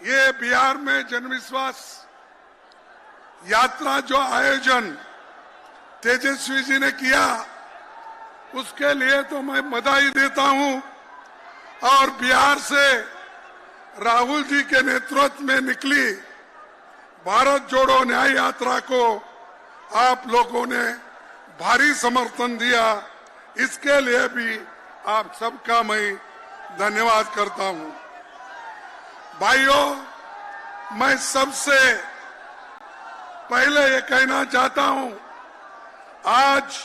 ये बिहार में जनविश्वास यात्रा जो आयोजन तेजस्वी जी ने किया, उसके लिए तो मैं बधाई देता हूं। और बिहार से राहुल जी के नेतृत्व में निकली भारत जोड़ो न्याय यात्रा को आप लोगों ने भारी समर्थन दिया, इसके लिए भी आप सबका मैं धन्यवाद करता हूं। भाइयों, मैं सबसे पहले ये कहना चाहता हूं, आज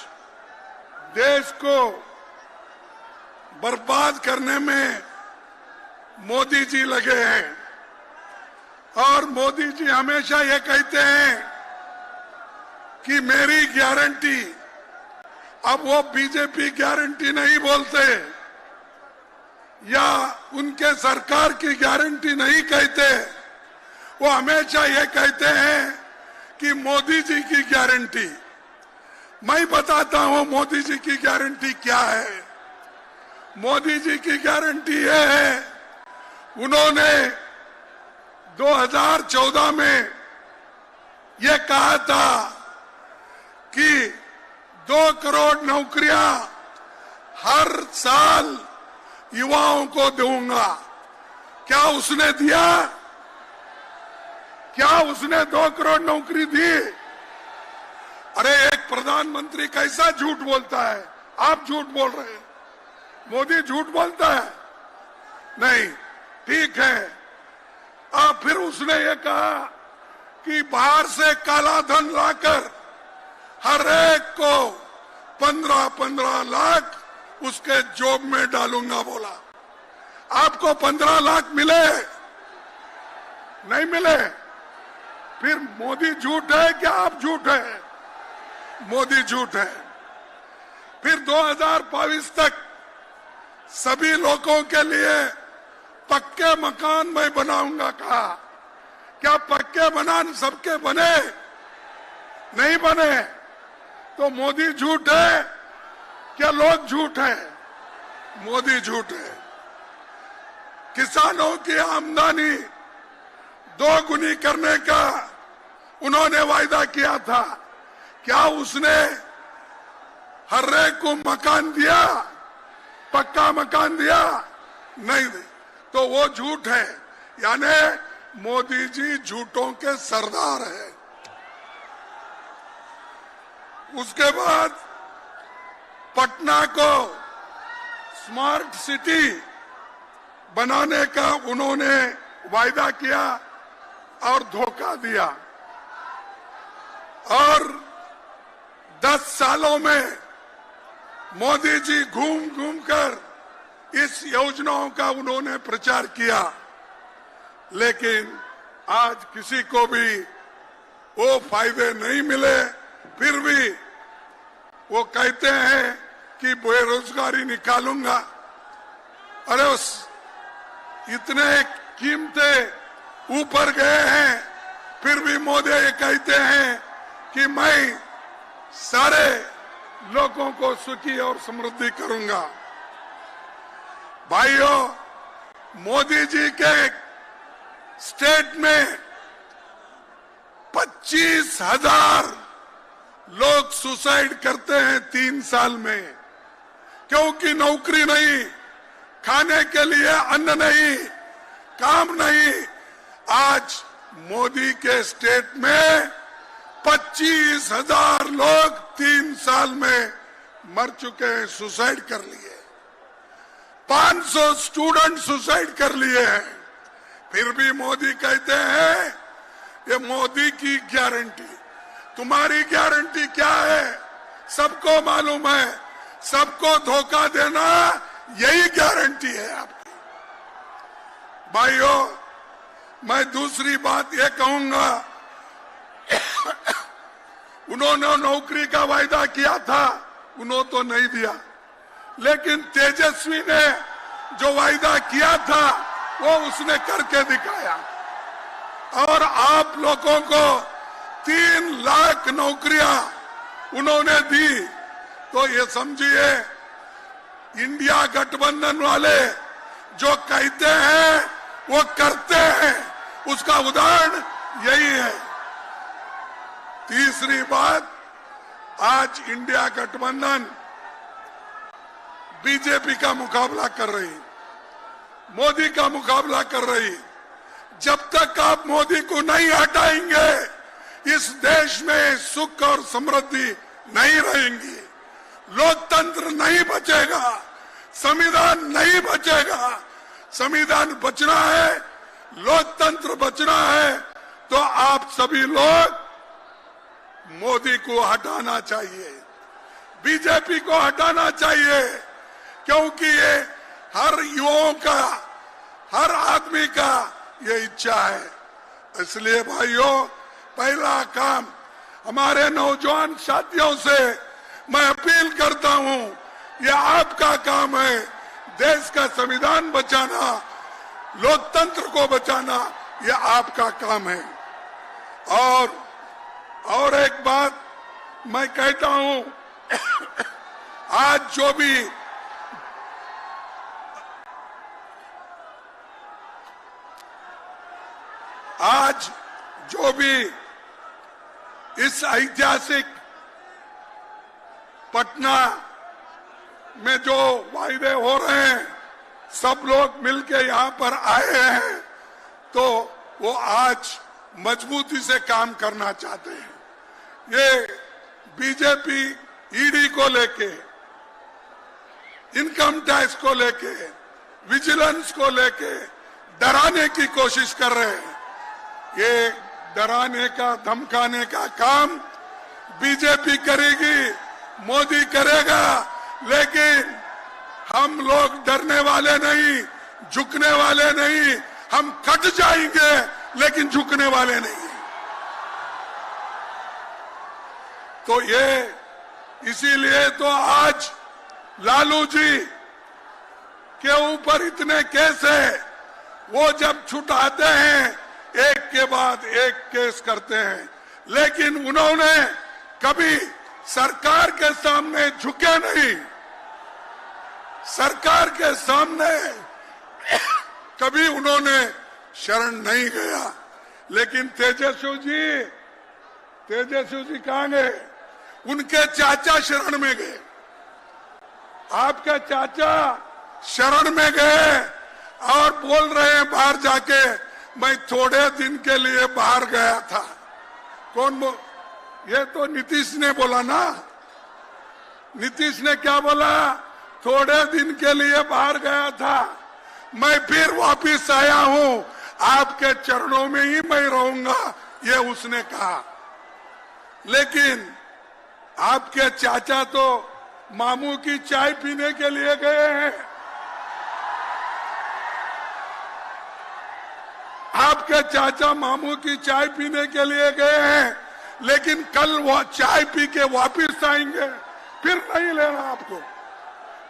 देश को बर्बाद करने में मोदी जी लगे हैं। और मोदी जी हमेशा ये कहते हैं कि मेरी गारंटी, अब वो बीजेपी गारंटी नहीं बोलते या उनके सरकार की गारंटी नहीं कहते, वो हमेशा ये कहते हैं कि मोदी जी की गारंटी। मैं बताता हूं मोदी जी की गारंटी क्या है। मोदी जी की गारंटी ये है, उन्होंने 2014 में ये कहा था कि 2 करोड़ नौकरियां हर साल युवाओं को दूंगा। क्या उसने दिया? क्या उसने 2 करोड़ नौकरी दी? अरे एक प्रधानमंत्री कैसा झूठ बोलता है? आप झूठ बोल रहे हैं, मोदी झूठ बोलता है? नहीं, ठीक है। अब फिर उसने ये कहा कि बाहर से काला धन लाकर हर एक को 15-15 लाख उसके जॉब में डालूंगा बोला। आपको 15 लाख मिले? नहीं मिले। फिर मोदी झूठ है क्या आप झूठ है? मोदी झूठ है। फिर 2022 तक सभी लोगों के लिए पक्के मकान मैं बनाऊंगा कहा। क्या पक्के मकान सबके बने? नहीं बने। तो मोदी झूठ है क्या लोग झूठ है? मोदी झूठ है। किसानों की आमदनी 2 गुनी करने का उन्होंने वायदा किया था। क्या उसने हर एक को मकान दिया? पक्का मकान दिया? नहीं। तो वो झूठ है। यानी मोदी जी झूठों के सरदार है। उसके बाद पटना को स्मार्ट सिटी बनाने का उन्होंने वायदा किया और धोखा दिया। और 10 सालों में मोदी जी घूम घूम कर इस योजनाओं का उन्होंने प्रचार किया, लेकिन आज किसी को भी वो फायदे नहीं मिले। फिर भी वो कहते हैं कि बेरोजगारी निकालूंगा। अरे उस इतने कीमतें ऊपर गए हैं, फिर भी मोदी ये कहते हैं कि मैं सारे लोगों को सुखी और समृद्धि करूंगा। भाइयों, मोदी जी के स्टेट में 25,000 लोग सुसाइड करते हैं 3 साल में, क्योंकि नौकरी नहीं, खाने के लिए अन्न नहीं, काम नहीं। आज मोदी के स्टेट में 25,000 लोग 3 साल में मर चुके हैं, सुसाइड कर लिए। 500 स्टूडेंट सुसाइड कर लिए हैं। फिर भी मोदी कहते हैं ये मोदी की गारंटी। तुम्हारी गारंटी क्या है? सबको मालूम है, सबको धोखा देना यही गारंटी है आपकी। भाइयों, मैं दूसरी बात ये कहूंगा, उन्होंने नौकरी का वायदा किया था, उन्होंने तो नहीं दिया, लेकिन तेजस्वी ने जो वायदा किया था वो उसने करके दिखाया। और आप लोगों को 3 लाख नौकरियां उन्होंने दी। तो ये समझिए, इंडिया गठबंधन वाले जो कहते हैं वो करते हैं। उसका उदाहरण यही है। तीसरी बात, आज इंडिया गठबंधन बीजेपी का मुकाबला कर रही, मोदी का मुकाबला कर रही। जब तक आप मोदी को नहीं हटाएंगे, इस देश में सुख और समृद्धि नहीं रहेंगी, लोकतंत्र नहीं बचेगा, संविधान नहीं बचेगा। संविधान बचना है, लोकतंत्र बचना है, तो आप सभी लोग मोदी को हटाना चाहिए, बीजेपी को हटाना चाहिए, क्योंकि ये हर युवाओं का, हर आदमी का ये इच्छा है। इसलिए भाइयों, पहला काम हमारे नौजवान साथियों से मैं अपील करता हूं, ये आपका काम है, देश का संविधान बचाना, लोकतंत्र को बचाना, ये आपका काम है। और एक बात मैं कहता हूं, आज जो भी इस ऐतिहासिक पटना में जो वायदे हो रहे हैं, सब लोग मिलके यहाँ पर आए हैं, तो वो आज मजबूती से काम करना चाहते हैं। ये बीजेपी ईडी को लेके, इनकम टैक्स को लेके, विजिलेंस को लेके डराने की कोशिश कर रहे हैं। ये डराने का, धमकाने का काम बीजेपी करेगी, मोदी करेगा, लेकिन हम लोग डरने वाले नहीं, झुकने वाले नहीं। हम कट जाएंगे लेकिन झुकने वाले नहीं। तो ये इसीलिए तो आज लालू जी के ऊपर इतने केस है, वो जब छुटाते हैं एक के बाद एक केस करते हैं, लेकिन उन्होंने कभी सरकार के सामने झुके नहीं, सरकार के सामने कभी उन्होंने शरण नहीं गया। लेकिन तेजस्वी जी कहां गए? उनके चाचा शरण में गए, आपके चाचा शरण में गए और बोल रहे हैं बाहर जाके, मैं थोड़े दिन के लिए बाहर गया था। ये तो नीतीश ने बोला ना। नीतीश ने क्या बोला? थोड़े दिन के लिए बाहर गया था, मैं फिर वापिस आया हूं, आपके चरणों में ही मैं रहूंगा, ये उसने कहा। लेकिन आपके चाचा तो मामू की चाय पीने के लिए गए हैं। आपके चाचा मामू की चाय पीने के लिए गए हैं, लेकिन कल वो चाय पी के वापिस आएंगे, फिर नहीं लेना आपको,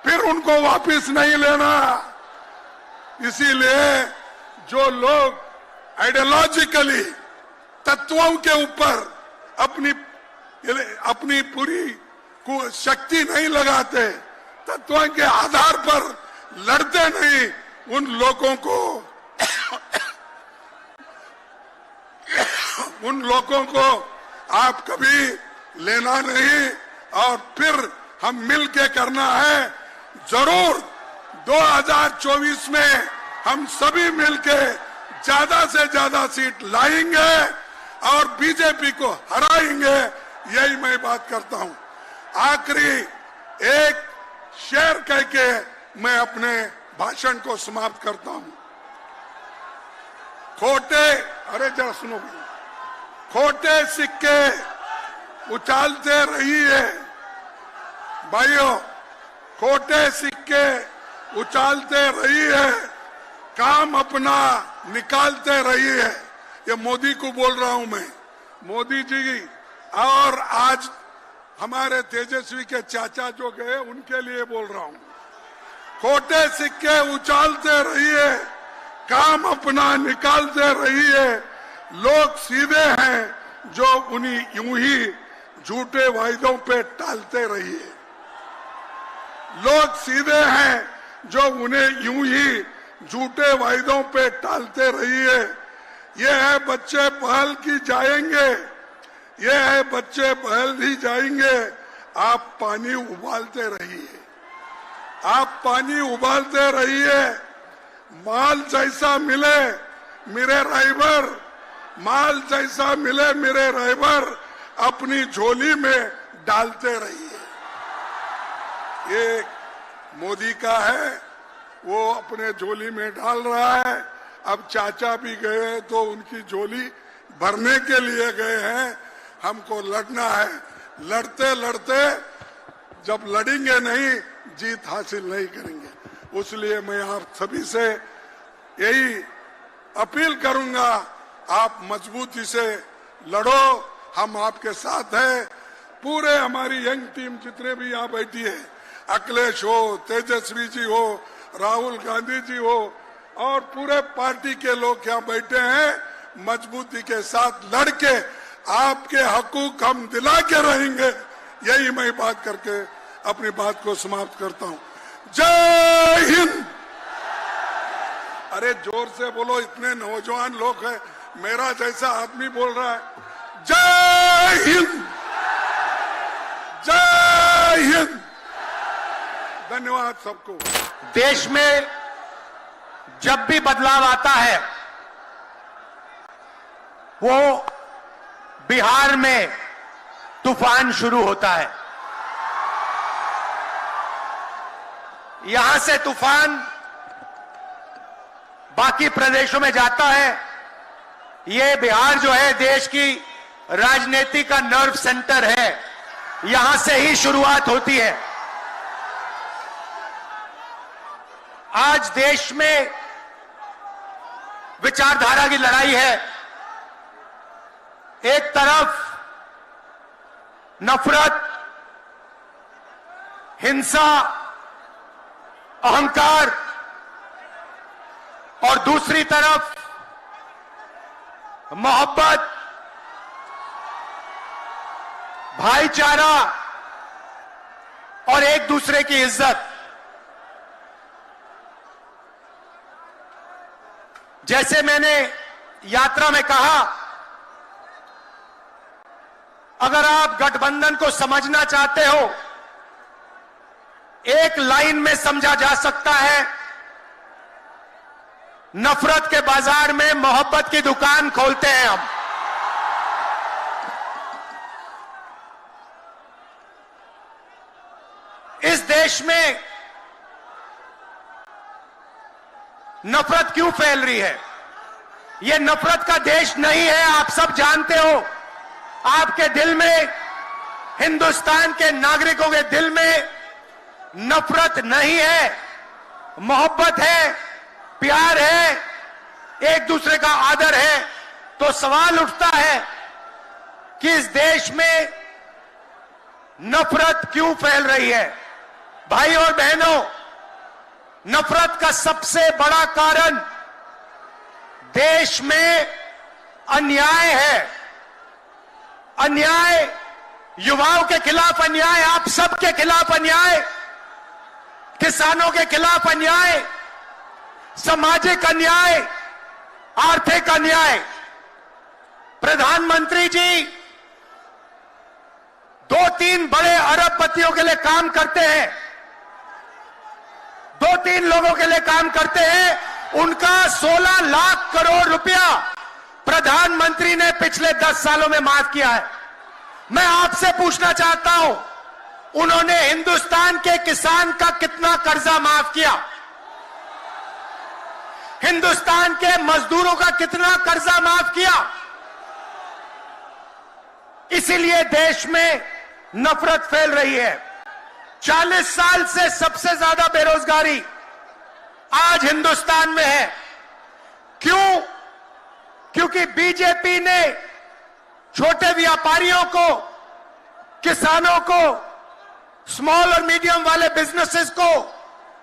फिर उनको वापिस नहीं लेना। इसीलिए जो लोग आइडियोलॉजिकली तत्वों के ऊपर अपनी पूरी शक्ति नहीं लगाते, तत्वों के आधार पर लड़ते नहीं, उन लोगों को आप कभी लेना नहीं। और फिर हम मिल के करना है। जरूर 2024 में हम सभी मिलके ज्यादा से ज्यादा सीट लाएंगे और बीजेपी को हराएंगे, यही मैं बात करता हूं। आखिरी एक शेर कह के मैं अपने भाषण को समाप्त करता हूं। अरे जरा सुनो, खोटे सिक्के उछालते रहिए भाइयों, खोटे सिक्के उछालते रहिए, काम अपना निकालते रहिए। ये मोदी को बोल रहा हूं मैं, मोदी जी। और आज हमारे तेजस्वी के चाचा जो गए, उनके लिए बोल रहा हूं, खोटे सिक्के उछालते रहिए, काम अपना निकालते रहिए। लोग सीधे हैं जो उन्हीं यूं ही झूठे वायदों पे टालते रहिए। लोग सीधे हैं जो उन्हें यूं ही झूठे वायदों पे टालते रहिए। ये है बच्चे पहल की जाएंगे, ये है बच्चे पहल ही जाएंगे। आप पानी उबालते रहिए, आप पानी उबालते रहिए। माल जैसा मिले मेरे राइवर, माल जैसा मिले मेरे राइवर, अपनी झोली में डालते रहिए। ये मोदी का है, वो अपने झोली में डाल रहा है। अब चाचा भी गए हैं तो उनकी झोली भरने के लिए गए हैं। हमको लड़ना है, लड़ते लड़ते जब लड़ेंगे नहीं, जीत हासिल नहीं करेंगे। इसलिए मैं आप सभी से यही अपील करूंगा, आप मजबूती से लड़ो, हम आपके साथ हैं। पूरे हमारी यंग टीम जितने भी यहाँ बैठी है, अखिलेश हो, तेजस्वी जी हो, राहुल गांधी जी हो, और पूरे पार्टी के लोग यहाँ बैठे हैं। मजबूती के साथ लड़के आपके हकूक हम दिला के रहेंगे। यही मैं बात करके अपनी बात को समाप्त करता हूं। जय हिंद। अरे जोर से बोलो, इतने नौजवान लोग हैं, मेरा जैसा आदमी बोल रहा है। जय हिंद, जय हिंद। धन्यवाद सबको। देश में जब भी बदलाव आता है, वो बिहार में तूफान शुरू होता है। यहां से तूफान बाकी प्रदेशों में जाता है। ये बिहार जो है देश की राजनीति का नर्व सेंटर है, यहां से ही शुरुआत होती है। आज देश में विचारधारा की लड़ाई है। एक तरफ नफरत, हिंसा, अहंकार, और दूसरी तरफ मोहब्बत, भाईचारा और एक दूसरे की इज्जत। जैसे मैंने यात्रा में कहा, अगर आप गठबंधन को समझना चाहते हो, एक लाइन में समझा जा सकता है, नफरत के बाजार में मोहब्बत की दुकान खोलते हैं हम। इस देश में नफरत क्यों फैल रही है? यह नफरत का देश नहीं है, आप सब जानते हो। आपके दिल में, हिंदुस्तान के नागरिकों के दिल में नफरत नहीं है, मोहब्बत है, प्यार है, एक दूसरे का आदर है। तो सवाल उठता है कि इस देश में नफरत क्यों फैल रही है? भाई और बहनों, नफरत का सबसे बड़ा कारण देश में अन्याय है। अन्याय, युवाओं के खिलाफ अन्याय, आप सबके खिलाफ अन्याय, किसानों के खिलाफ अन्याय, सामाजिक अन्याय, आर्थिक अन्याय। प्रधानमंत्री जी 2-3 बड़े अरबपतियों के लिए काम करते हैं, 2-3 लोगों के लिए काम करते हैं। उनका 16 लाख करोड़ रुपया प्रधानमंत्री ने पिछले 10 सालों में माफ किया है। मैं आपसे पूछना चाहता हूं, उन्होंने हिंदुस्तान के किसान का कितना कर्जा माफ किया? हिंदुस्तान के मजदूरों का कितना कर्जा माफ किया? इसीलिए देश में नफरत फैल रही है। 40 साल से सबसे ज्यादा बेरोजगारी आज हिंदुस्तान में है। क्यों? क्योंकि बीजेपी ने छोटे व्यापारियों को, किसानों को, स्मॉल और मीडियम वाले बिजनेसेस को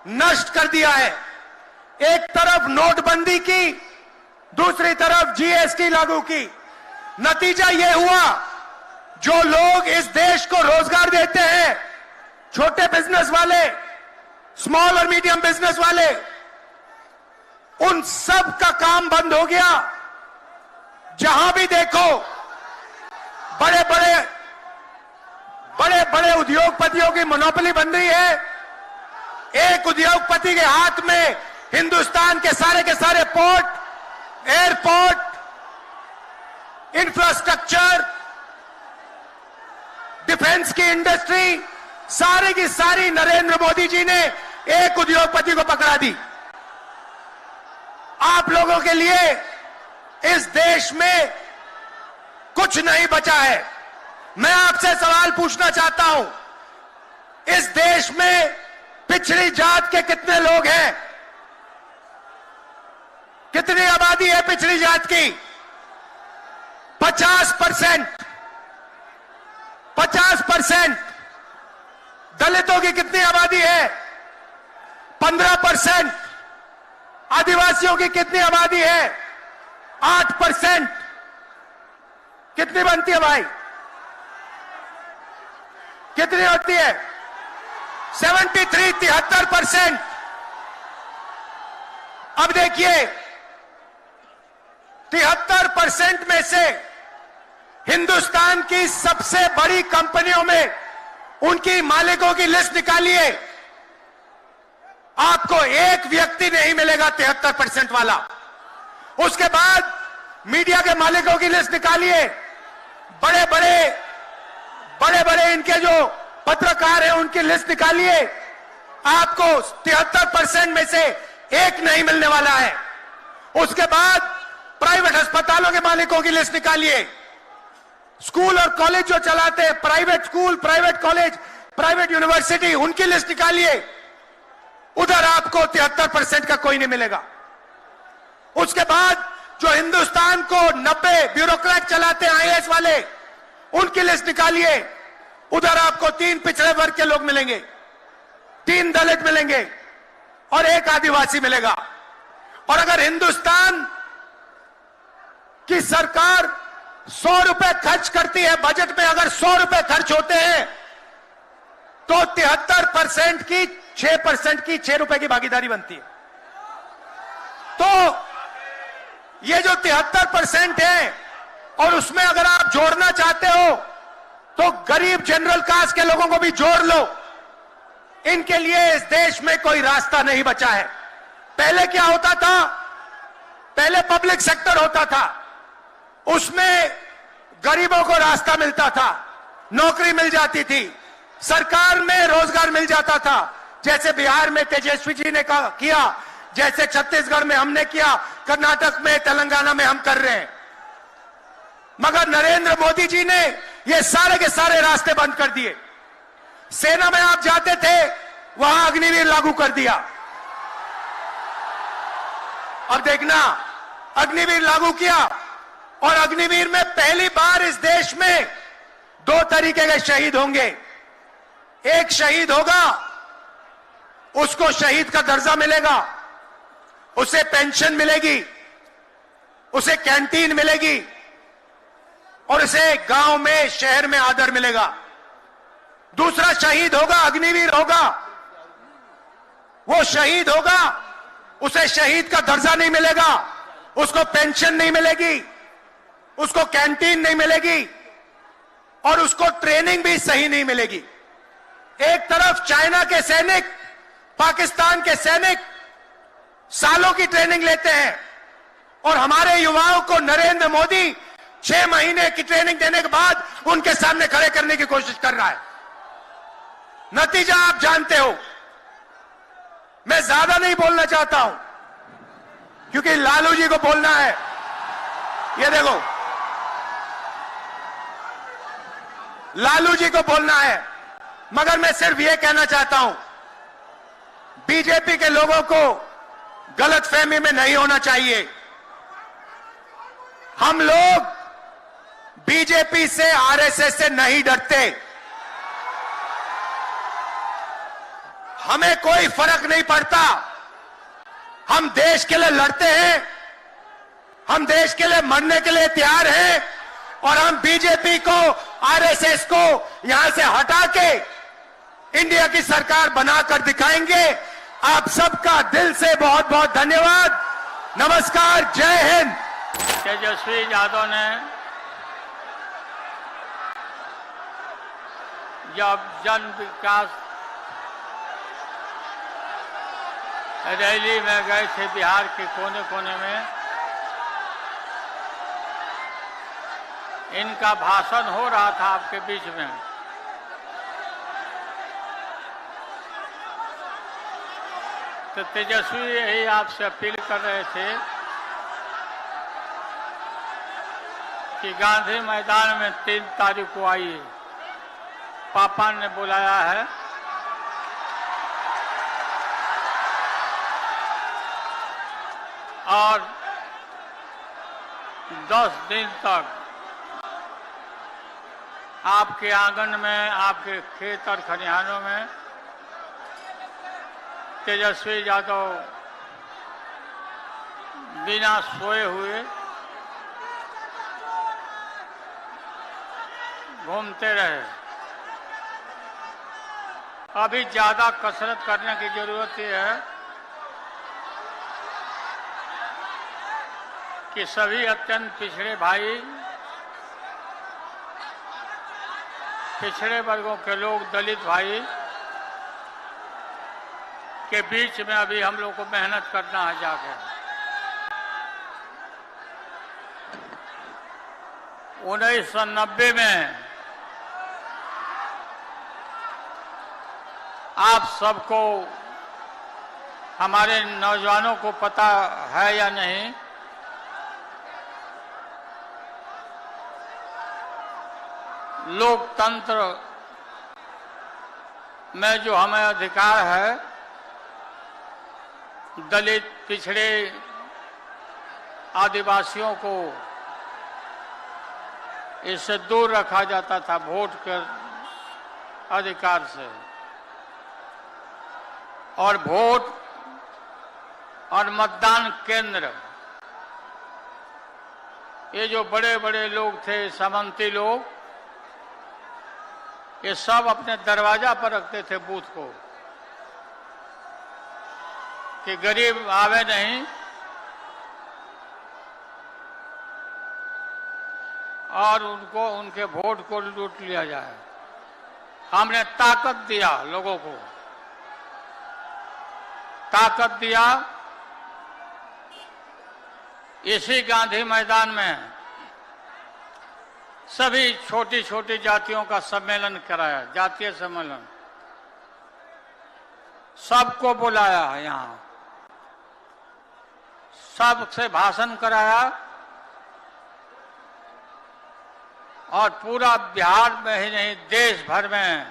नष्ट कर दिया है। एक तरफ नोटबंदी की, दूसरी तरफ जीएसटी लागू की। नतीजा यह हुआ, जो लोग इस देश को रोजगार देते हैं, छोटे बिजनेस वाले, स्मॉल और मीडियम बिजनेस वाले, उन सब का काम बंद हो गया। जहां भी देखो बड़े बड़े उद्योगपतियों की मोनोपोली बन रही है। एक उद्योगपति के हाथ में हिंदुस्तान के सारे पोर्ट, एयरपोर्ट, इंफ्रास्ट्रक्चर, डिफेंस की इंडस्ट्री, सारी की सारी नरेंद्र मोदी जी ने एक उद्योगपति को पकड़ा दी। आप लोगों के लिए इस देश में कुछ नहीं बचा है। मैं आपसे सवाल पूछना चाहता हूं, इस देश में पिछड़ी जात के कितने लोग हैं? कितनी आबादी है पिछड़ी जात की? 50%। 50%। दलितों की कितनी आबादी है? 15%। आदिवासियों की कितनी आबादी है? 8%। कितनी बनती है भाई? कितनी होती है? 73% अब देखिए 73% में से हिंदुस्तान की सबसे बड़ी कंपनियों में उनकी मालिकों की लिस्ट निकालिए, आपको एक व्यक्ति नहीं मिलेगा 73% वाला। उसके बाद मीडिया के मालिकों की लिस्ट निकालिए, बड़े बड़े इनके जो पत्रकार हैं उनकी लिस्ट निकालिए, आपको 73% में से एक नहीं मिलने वाला है। उसके बाद प्राइवेट अस्पतालों के मालिकों की लिस्ट निकालिए, स्कूल और कॉलेज जो चलाते हैं, private school, private college, private university, उनकी लिस्ट निकालिए, उधर आपको 73% का कोई नहीं मिलेगा। उसके बाद जो हिंदुस्तान को 90 ब्यूरोक्रेट चलाते हैं, आईएएस वाले, उनकी लिस्ट निकालिए, उधर आपको 3 पिछड़े वर्ग के लोग मिलेंगे, 3 दलित मिलेंगे और 1 आदिवासी मिलेगा। और अगर हिंदुस्तान की सरकार 100 रुपए खर्च करती है, बजट में अगर 100 रुपए खर्च होते हैं तो 73% की 6% की 6 रुपए की भागीदारी बनती है। तो ये जो 73% है और उसमें अगर आप जोड़ना चाहते हो तो गरीब जनरल कास्ट के लोगों को भी जोड़ लो। इनके लिए इस देश में कोई रास्ता नहीं बचा है। पहले क्या होता था? पहले पब्लिक सेक्टर होता था, उसमें गरीबों को रास्ता मिलता था, नौकरी मिल जाती थी, सरकार में रोजगार मिल जाता था, जैसे बिहार में तेजस्वी जी ने किया, जैसे छत्तीसगढ़ में हमने किया, कर्नाटक में, तेलंगाना में हम कर रहे हैं। मगर नरेंद्र मोदी जी ने ये सारे के सारे रास्ते बंद कर दिए। सेना में आप जाते थे, वहां अग्निवीर लागू कर दिया। अब देखना, अग्निवीर लागू किया और अग्निवीर में पहली बार इस देश में 2 तरीके के शहीद होंगे। एक शहीद होगा, उसको शहीद का दर्जा मिलेगा, उसे पेंशन मिलेगी, उसे कैंटीन मिलेगी और उसे गांव में, शहर में आदर मिलेगा। दूसरा शहीद होगा, अग्निवीर होगा, वो शहीद होगा, उसे शहीद का दर्जा नहीं मिलेगा, उसको पेंशन नहीं मिलेगी, उसको कैंटीन नहीं मिलेगी और उसको ट्रेनिंग भी सही नहीं मिलेगी। एक तरफ चाइना के सैनिक, पाकिस्तान के सैनिक सालों की ट्रेनिंग लेते हैं और हमारे युवाओं को नरेंद्र मोदी 6 महीने की ट्रेनिंग देने के बाद उनके सामने खड़े करने की कोशिश कर रहा है। नतीजा आप जानते हो। मैं ज्यादा नहीं बोलना चाहता हूं क्योंकि लालू जी को बोलना है। ये देखो, लालू जी को बोलना है, मगर मैं सिर्फ ये कहना चाहता हूं, बीजेपी के लोगों को गलतफहमी में नहीं होना चाहिए। हम लोग बीजेपी से, आरएसएस से नहीं डरते। हमें कोई फर्क नहीं पड़ता। हम देश के लिए लड़ते हैं, हम देश के लिए मरने के लिए तैयार हैं और हम बीजेपी को, आरएसएस को यहां से हटा के इंडिया की सरकार बनाकर दिखाएंगे। आप सबका दिल से बहुत बहुत धन्यवाद। नमस्कार, जय हिंद। तेजस्वी यादव ने जब जन विकास रैली में गए थे बिहार के कोने कोने में, इनका भाषण हो रहा था आपके बीच में। तो तेजस्वी यही आपसे अपील कर रहे थे कि गांधी मैदान में 3 तारीख को आइए, पापा ने बुलाया है। और 10 दिन तक आपके आंगन में, आपके खेत और खलिहानों में तेजस्वी यादव बिना सोए हुए घूमते रहे। अभी ज्यादा कसरत करने की जरूरत यह है कि सभी अत्यंत पिछड़े भाई, पिछड़े वर्गों के लोग, दलित भाई के बीच में अभी हम लोग को मेहनत करना है जाके। 1990 में आप सबको, हमारे नौजवानों को पता है या नहीं, लोकतंत्र में जो हमें अधिकार है, दलित, पिछड़े, आदिवासियों को इससे दूर रखा जाता था वोट के अधिकार से। और वोट और मतदान केंद्र, ये जो बड़े बड़े लोग थे, सामंती लोग, ये सब अपने दरवाजा पर रखते थे बूथ को कि गरीब आवे नहीं और उनको, उनके वोट को लूट लिया जाए। हमने ताकत दिया लोगों को, ताकत दिया। इसी गांधी मैदान में सभी छोटी छोटी जातियों का सम्मेलन कराया, जातीय सम्मेलन, सबको बुलाया, यहां सबसे भाषण कराया और पूरा बिहार में ही नहीं, देश भर में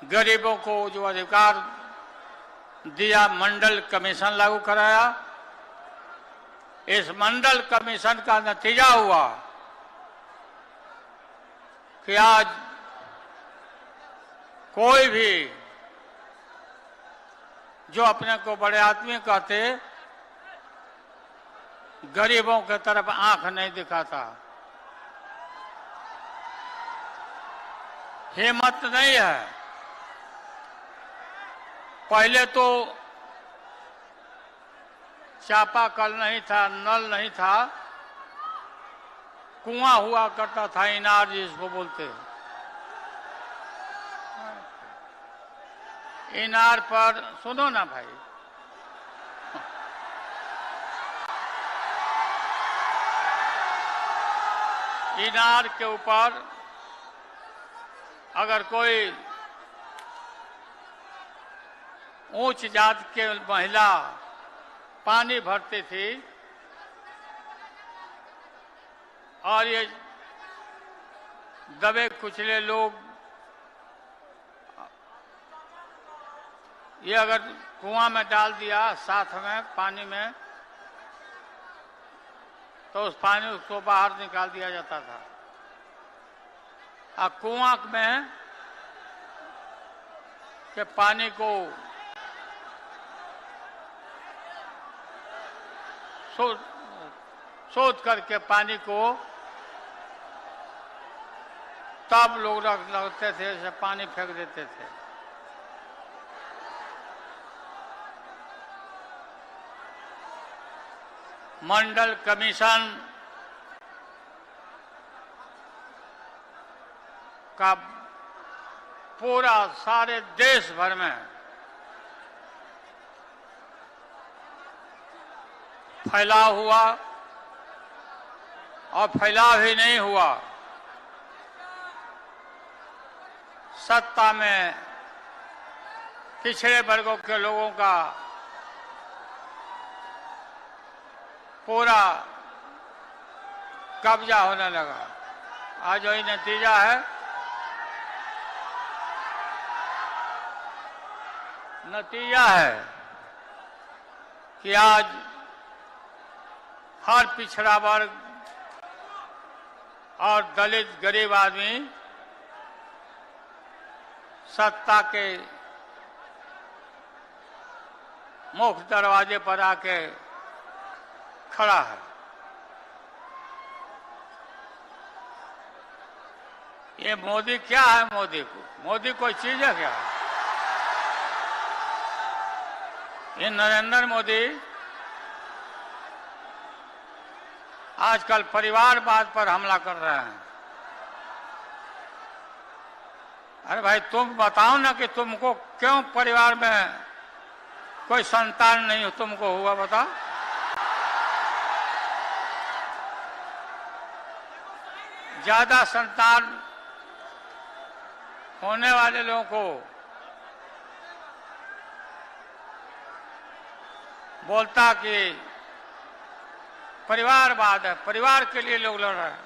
गरीबों को जो अधिकार दिया, मंडल कमीशन लागू कराया। इस मंडल कमीशन का नतीजा हुआ कि आज कोई भी जो अपने को बड़े आदमी कहते, गरीबों की तरफ आंख नहीं दिखाता, हिम्मत नहीं है। पहले तो चापाकल नहीं था, नल नहीं था, कुआं हुआ करता था, इनार जिसको बोलते। इनार पर, सुनो ना भाई, इनार के ऊपर अगर कोई उच्च जात के महिला पानी भरती थी और ये दबे कुचले लोग ये अगर कुआं में डाल दिया साथ में पानी में, तो उस पानी उसको बाहर निकाल दिया जाता था। और कुआं में के पानी को शोध करके पानी को तब लोग लगते थे, से पानी फेंक देते थे। मंडल कमीशन का पूरा सारे देश भर में फैलाव हुआ और फैलाव ही नहीं हुआ, सत्ता में पिछड़े वर्गों के लोगों का पूरा कब्जा होने लगा। आज वही नतीजा है। नतीजा है कि आज हर पिछड़ा वर्ग और दलित गरीब आदमी सत्ता के मुख्य दरवाजे पर आके खड़ा है। ये मोदी क्या है? मोदी कोई चीज है क्या? ये नरेंद्र मोदी आजकल परिवारवाद पर हमला कर रहे हैं। अरे भाई तुम बताओ ना कि तुमको क्यों परिवार में कोई संतान नहीं तुमको हुआ, बताओ। ज्यादा संतान होने वाले लोगों को बोलता कि परिवारवाद है, परिवार के लिए लोग लड़ रहे हैं।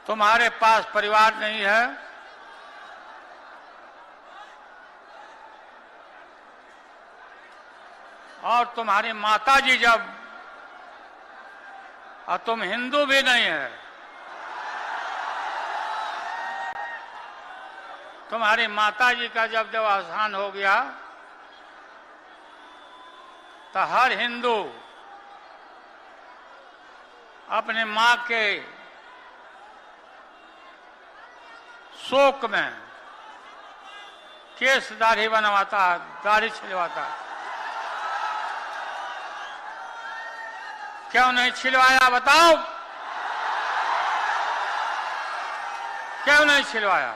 तुम्हारे पास परिवार नहीं है, और तुम्हारी माताजी जब, और तुम हिंदू भी नहीं है, तुम्हारी माताजी का जब देहावसान हो गया तो हर हिंदू अपने मां के शोक में केस दाढ़ी बनवाता, दाढ़ी छिलवाता। क्यों नहीं छिलवाया बताओ? क्यों नहीं छिलवाया?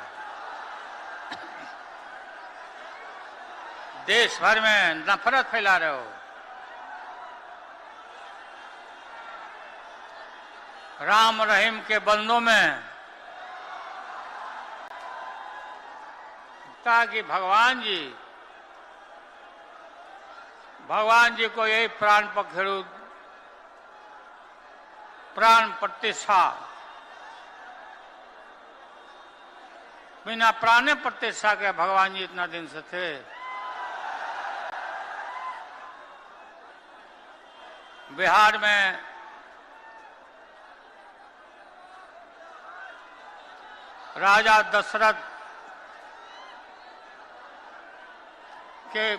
देश भर में नफरत फैला रहे हो। राम रहीम के बंदों में कहा कि भगवान जी को यही प्राण पखेरु, प्राण प्रतिष्ठा, बिना प्राण प्रतिष्ठा के भगवान जी इतना दिन से थे। बिहार में राजा दशरथ के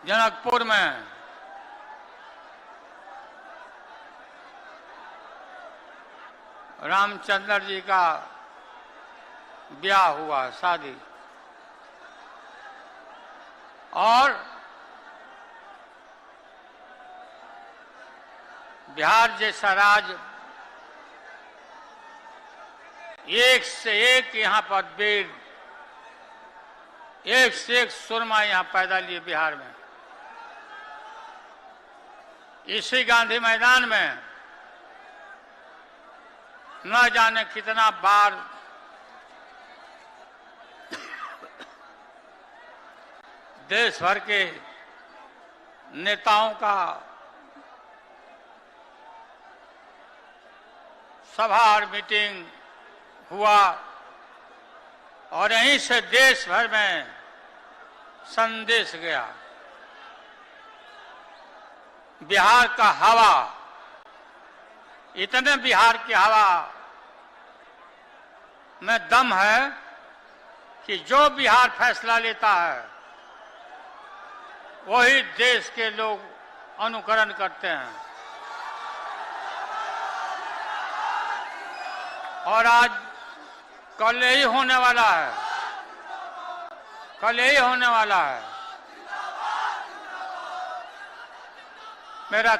जनकपुर में रामचंद्र जी का ब्याह हुआ, शादी, और बिहार जैसा राज्य एक से एक यहाँ पर वीर, एक से एक सुरमा यहाँ पैदा लिए बिहार में। इसी गांधी मैदान में न जाने कितना बार देश भर के नेताओं का सभा और मीटिंग हुआ, और यहीं से देश भर में संदेश गया। बिहार का हवा, इतने बिहार की हवा में दम है कि जो बिहार फैसला लेता है वही देश के लोग अनुकरण करते हैं। और आज कल यही होने वाला है, कल यही होने वाला है। मेरा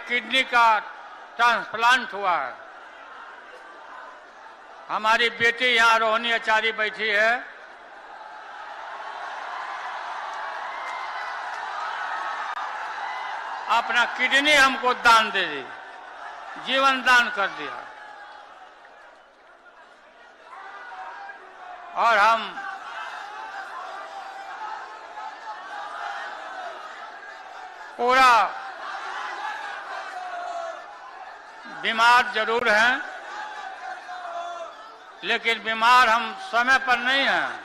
किडनी का ट्रांसप्लांट हुआ है। हमारी बेटी यहाँ रोहिणी आचार्य बैठी है, अपना किडनी हमको दान दे दी, जीवन दान कर दिया। और हम पूरा बीमार जरूर हैं, लेकिन बीमार हम समय पर नहीं हैं।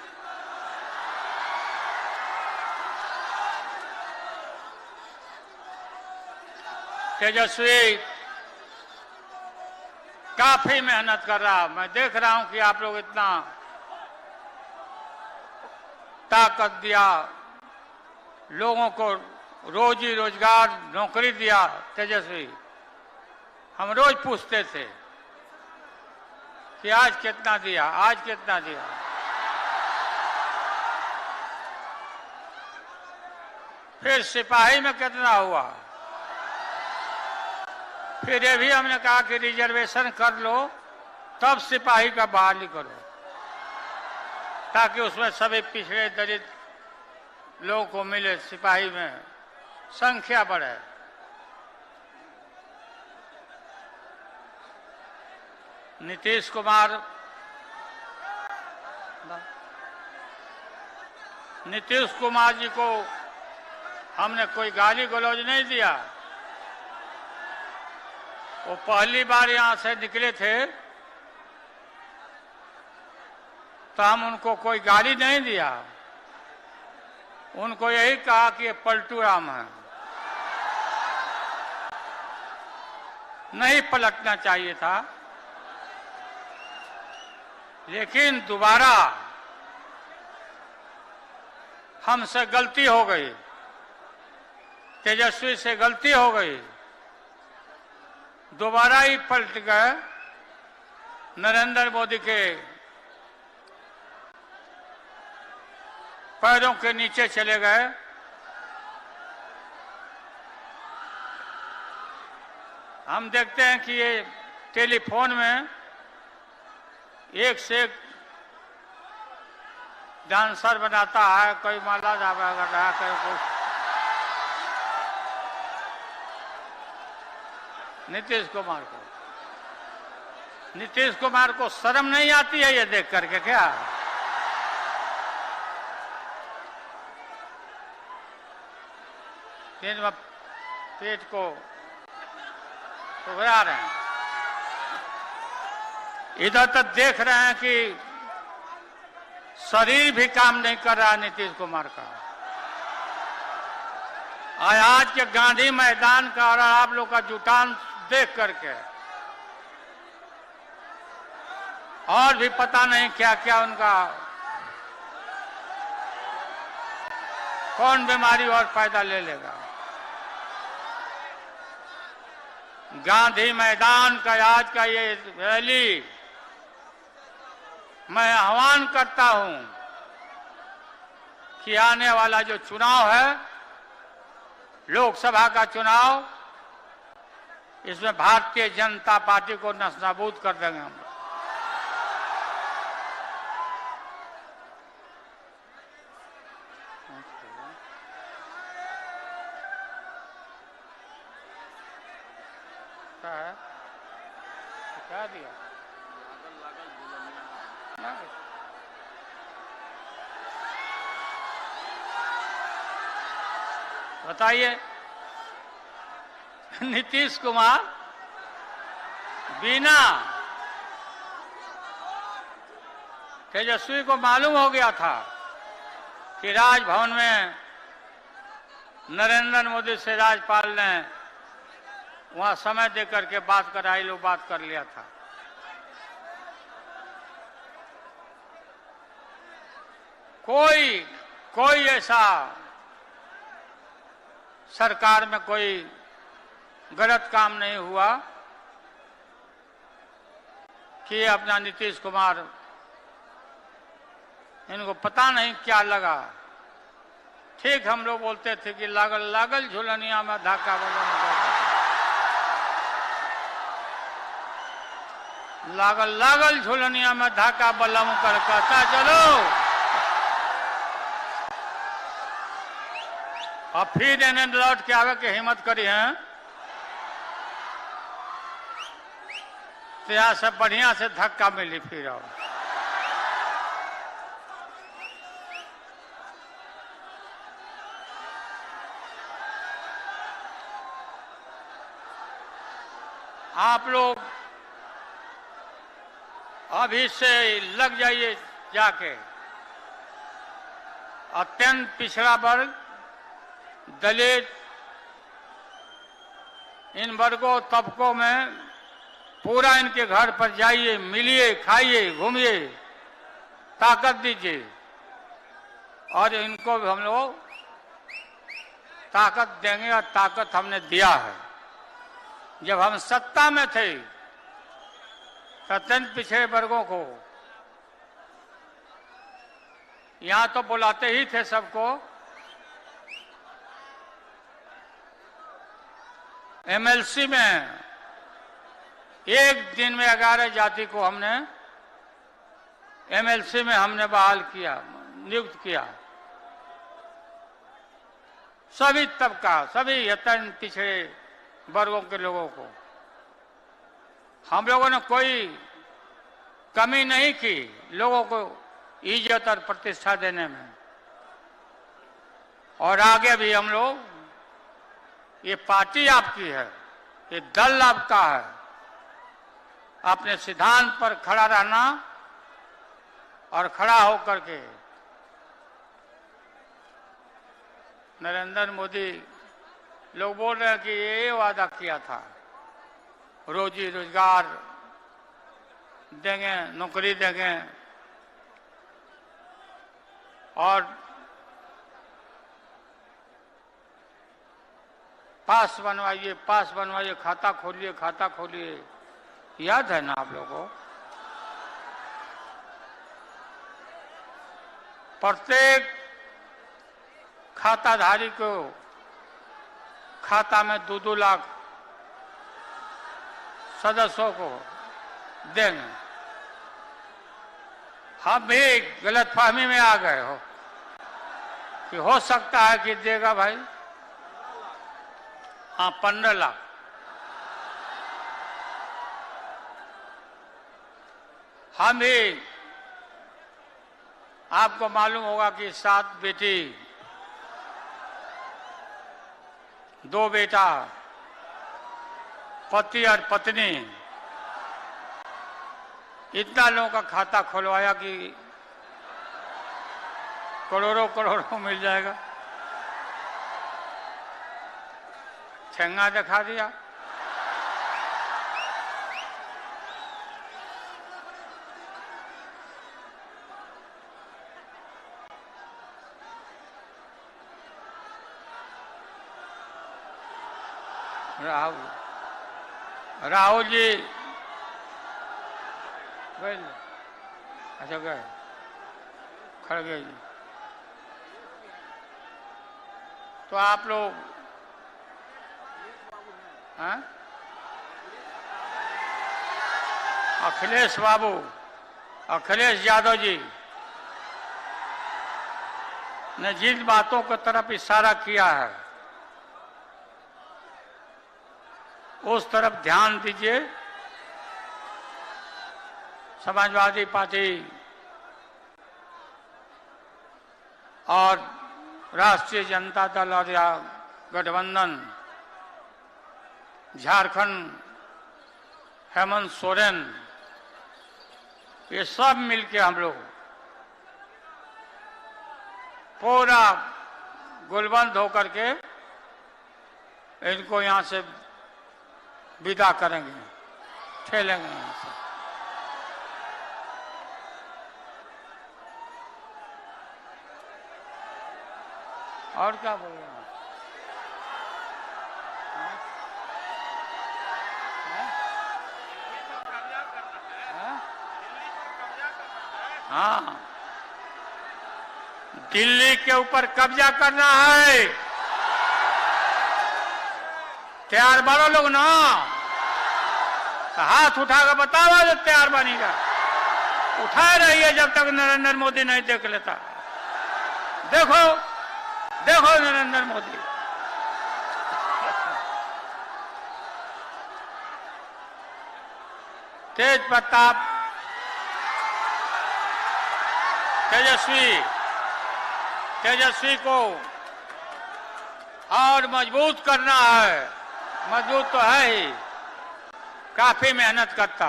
तेजस्वी काफी मेहनत कर रहा, मैं देख रहा हूं कि आप लोग इतना ताकत दिया, लोगों को रोजी रोजगार नौकरी दिया। तेजस्वी, हम रोज पूछते थे कि आज कितना दिया, आज कितना दिया। फिर सिपाही में कितना हुआ, फिर ये भी हमने कहा कि रिजर्वेशन कर लो, तब सिपाही का बहाली करो, ताकि उसमें सभी पिछड़े दलित लोगों को मिले, सिपाही में संख्या बढ़े। नीतीश कुमार जी को हमने कोई गाली गलौज नहीं दिया। वो पहली बार यहां से निकले थे तो हम उनको कोई गाली नहीं दिया, उनको यही कहा कि ये पलटू राम है, नहीं पलटना चाहिए था। लेकिन दोबारा हमसे गलती हो गई, तेजस्वी से गलती हो गई, दोबारा ही पलट गए, नरेंद्र मोदी के पैरों के नीचे चले गए। हम देखते हैं कि ये टेलीफोन में एक से एक डांसर बनाता है, कोई माला जावा कर रहा है, कोई कुछ। नीतीश कुमार को शर्म नहीं आती है ये देख करके क्या? दिन में पेट को उगरा रहे हैं, इधर तक देख रहे हैं कि शरीर भी काम नहीं कर रहा नीतीश कुमार का। आज के गांधी मैदान का और आप लोग का जुटान देख करके और भी पता नहीं क्या क्या उनका कौन बीमारी और पैदा ले लेगा। गांधी मैदान का आज का ये रैली मैं आह्वान करता हूं कि आने वाला जो चुनाव है, लोकसभा का चुनाव, इसमें भारतीय जनता पार्टी को नस्ताबूद कर देंगे हम। क्या दिया? बताइए, नीतीश कुमार बिना तेजस्वी को मालूम हो गया था कि राजभवन में नरेंद्र मोदी से राज्यपाल ने वहां समय देकर के बात कराई, लो बात कर लिया था। कोई ऐसा सरकार में कोई गलत काम नहीं हुआ कि अपना नीतीश कुमार, इनको पता नहीं क्या लगा। ठीक हम लोग बोलते थे कि लागल लागल झुलनिया में धाका बलम कर, लागल लागल झुलनिया में धाका बलम कर, कहता चलो। अब फिर इन्हें लौट के आवे के हिम्मत करी है तो यहाँ से बढ़िया से धक्का मिली फिर। और आप लोग अभी से लग जाइए जाके। अत्यंत पिछड़ा वर्ग, दलित, इन वर्गों तबकों में पूरा इनके घर पर जाइए, मिलिए, खाइए, घूमिए, ताकत दीजिए। और इनको भी हम लोग ताकत देंगे और ताकत हमने दिया है। जब हम सत्ता में थे अत्यंत पिछड़े वर्गों को यहां तो बुलाते ही थे सबको। एमएलसी में एक दिन में 11 जाति को हमने एमएलसी में हमने बहाल किया, नियुक्त किया। सभी तबका, सभी अत्यंत पिछड़े वर्गों के लोगों को हम लोगों ने कोई कमी नहीं की लोगों को इज्जत और प्रतिष्ठा देने में। और आगे भी हम लोग, ये पार्टी आपकी है, ये दल आपका है। अपने सिद्धांत पर खड़ा रहना और खड़ा होकर के नरेंद्र मोदी, लोग बोल रहे हैं कि ये वादा किया था रोजी रोजगार देंगे, नौकरी देंगे और पास बनवाइए, पास बनवाइए, खाता खोलिए, खाता खोलिए। याद है ना आप लोगों को? प्रत्येक खाताधारी को खाता में 2-2 लाख सदस्यों को देंगे। हम भी गलतफहमी में आ गए हो कि हो सकता है कि देगा भाई। हाँ, 15 लाख। हम भी, आपको मालूम होगा कि 7 बेटी 2 बेटा, पति और पत्नी, इतना लोगों का खाता खुलवाया कि करोड़ों करोड़ों मिल जाएगा। ठेंगा दिखा दिया। राहुल जी गए? अच्छा गए, खड़गे जी। तो आप लोग हैं? अखिलेश बाबू, अखिलेश यादव जी ने जिन बातों की तरफ इशारा किया है उस तरफ ध्यान दीजिए। समाजवादी पार्टी और राष्ट्रीय जनता दल और या गठबंधन, झारखंड हेमंत सोरेन, ये सब मिलके हम लोग पूरा गुलबंद होकर के इनको यहां से विदा करेंगे, ठेलेंगे यहां से। और क्या बोल रहे हैं? हाँ, दिल्ली के ऊपर कब्जा करना है। तैयार बनो लोग ना, हाथ उठाकर बताओ जो तैयार बनेगा। उठाए रहिए जब तक नरेंद्र मोदी नहीं देख लेता। देखो देखो नरेंद्र मोदी। तेज प्रताप तेजस्वी को और मजबूत करना है। मजबूत तो है ही, काफी मेहनत करता,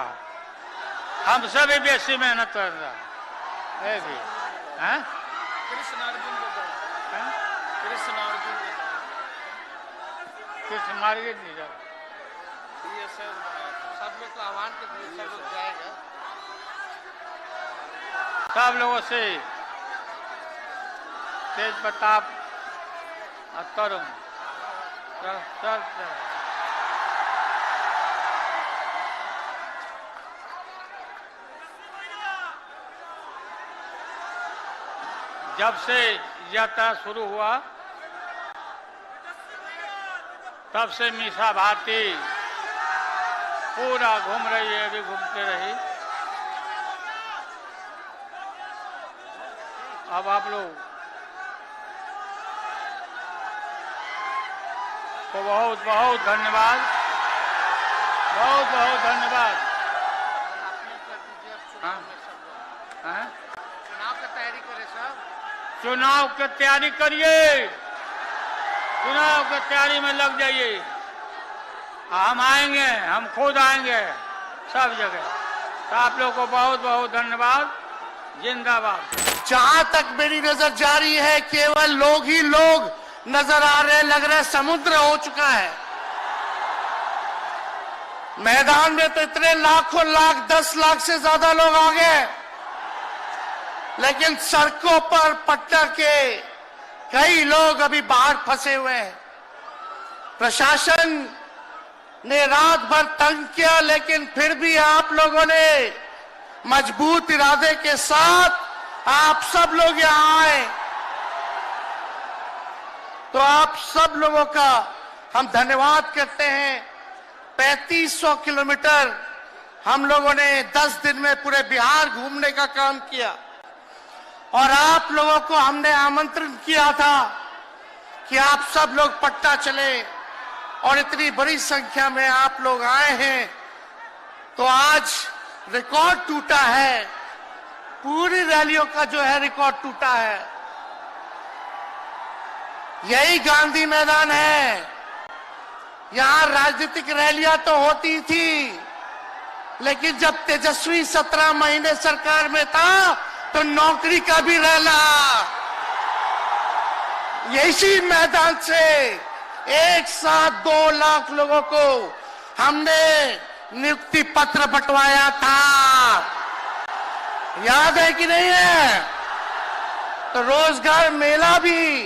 हमसे भी बेसी मेहनत कर रहा है भी। हैं? कृष्ण मार्गिन नहीं जा, सब लोग को आह्वान के दिए, सब लोग जाएगा। सब लोगों से तेज प्रताप और तरुण चल। जब से यात्रा शुरू हुआ तब से मीसा भारती पूरा घूम रही है, अभी घूमते रही। अब आप लोग को बहुत बहुत धन्यवाद, बहुत बहुत धन्यवाद। हाँ? चुनाव की तैयारी करें सब, चुनाव की तैयारी करिए, चुनाव की तैयारी में लग जाइए। हम आएंगे, हम खुद आएंगे सब जगह। तो आप लोग को बहुत बहुत धन्यवाद। जिंदाबाद। जहां तक मेरी नजर जा रही है केवल लोग ही लोग नजर आ रहे हैं। लग रहा है समुद्र हो चुका है। मैदान में तो इतने लाखों लाख, 10 लाख से ज्यादा लोग आ गए, लेकिन सड़कों पर पटना के कई लोग अभी बाहर फंसे हुए हैं। प्रशासन ने रात भर तंग किया, लेकिन फिर भी आप लोगों ने मजबूत इरादे के साथ आप सब लोग यहां आए। तो आप सब लोगों का हम धन्यवाद करते हैं। 3500 किलोमीटर हम लोगों ने 10 दिन में पूरे बिहार घूमने का काम किया, और आप लोगों को हमने आमंत्रण किया था कि आप सब लोग पटना चले, और इतनी बड़ी संख्या में आप लोग आए हैं। तो आज रिकॉर्ड टूटा है, पूरी रैलियों का जो है रिकॉर्ड टूटा है। यही गांधी मैदान है। यहां राजनीतिक रैलियां तो होती थी, लेकिन जब तेजस्वी 17 महीने सरकार में था तो नौकरी का भी रैला यही मैदान से एक साथ 2 लाख लोगों को हमने नियुक्ति पत्र बंटवाया था। याद है कि नहीं है? तो रोजगार मेला भी,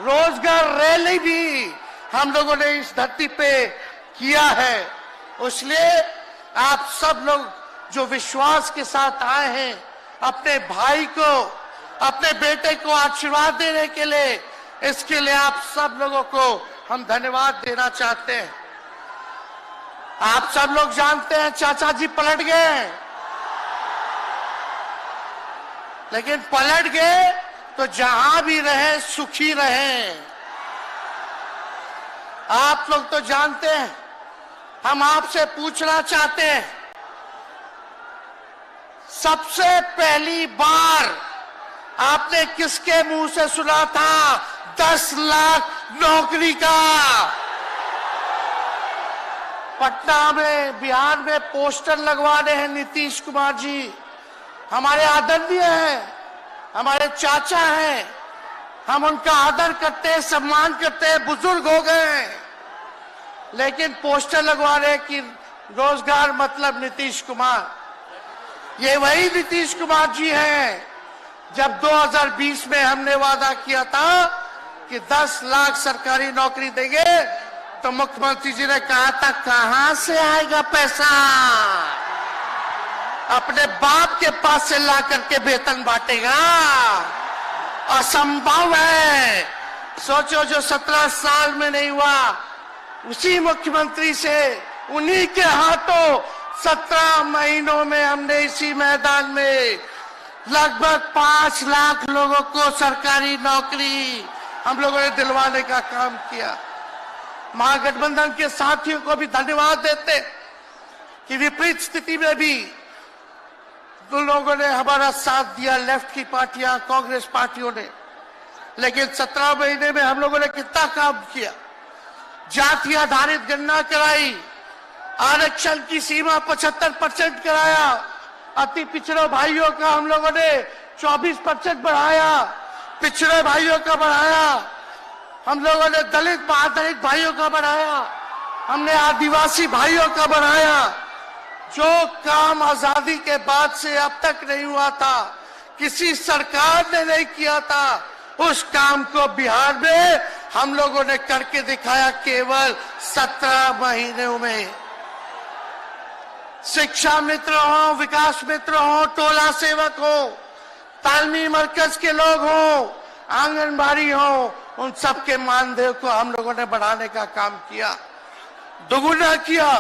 रोजगार रैली भी हम लोगों ने इस धरती पे किया है। इसलिए आप सब लोग जो विश्वास के साथ आए हैं, अपने भाई को, अपने बेटे को आशीर्वाद देने के लिए, इसके लिए आप सब लोगों को हम धन्यवाद देना चाहते हैं। आप सब लोग जानते हैं चाचा जी पलट गए, लेकिन पलट गए तो जहां भी रहे सुखी रहे। आप लोग तो जानते हैं, हम आपसे पूछना चाहते हैं, सबसे पहली बार आपने किसके मुंह से सुना था 10 लाख नौकरी का? पटना में, बिहार में पोस्टर लगवाने हैं नीतीश कुमार जी। हमारे आदरणीय हैं, हमारे चाचा हैं, हम उनका आदर करते हैं, सम्मान करते हैं, बुजुर्ग हो गए हैं, लेकिन पोस्टर लगवा रहे कि रोजगार मतलब नीतीश कुमार। ये वही नीतीश कुमार जी हैं जब 2020 में हमने वादा किया था कि 10 लाख सरकारी नौकरी देंगे, तो मुख्यमंत्री जी ने कहा था कहां से आएगा पैसा? अपने बाप के पास से ला करके वेतन बांटेगा? असंभव है। सोचो, जो 17 साल में नहीं हुआ, उसी मुख्यमंत्री से, उन्हीं के हाथों 17 महीनों में हमने इसी मैदान में लगभग 5 लाख लोगों को सरकारी नौकरी हम लोगों ने दिलवाने का काम किया। महागठबंधन के साथियों को भी धन्यवाद देते कि विपरीत स्थिति में भी उन लोगों ने हमारा साथ दिया, लेफ्ट की पार्टियां, कांग्रेस पार्टियों ने। लेकिन 17 महीने में हम लोगों ने कितना काम किया? जाति आधारित गणना कराई, आरक्षण की सीमा 75% कराया, अति पिछड़े भाइयों का हम लोगों ने 24% बढ़ाया, पिछड़े भाइयों का बढ़ाया, हम लोगों ने दलित महादलित भाइयों का बढ़ाया, हमने आदिवासी भाइयों का बढ़ाया। जो काम आजादी के बाद से अब तक नहीं हुआ था, किसी सरकार ने नहीं किया था, उस काम को बिहार में हम लोगों ने करके दिखाया केवल 17 महीनों में। शिक्षा मित्र हो, विकास मित्र हो, टोला सेवक हो, तालमी मरकज के लोग हो, आंगनबाड़ी हो, उन सबके मानदेय को हम लोगों ने बढ़ाने का काम किया, दोगुना किया।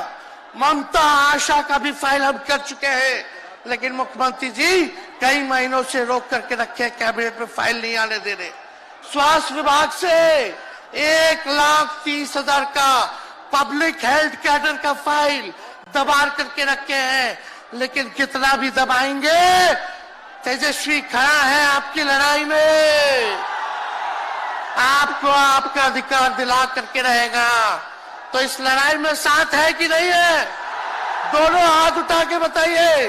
ममता आशा का भी फाइल हम कर चुके हैं, लेकिन मुख्यमंत्री जी कई महीनों से रोक करके रखे, कैबिनेट में फाइल नहीं आने दे रहे। स्वास्थ्य विभाग से 1,30,000 का पब्लिक हेल्थ कैडर का फाइल दबा करके रखे हैं, लेकिन कितना भी दबाएंगे, तेजस्वी खड़ा है आपकी लड़ाई में, आपको आपका अधिकार दिला करके रहेगा। तो इस लड़ाई में साथ है कि नहीं है? दोनों हाथ उठा के बताइए।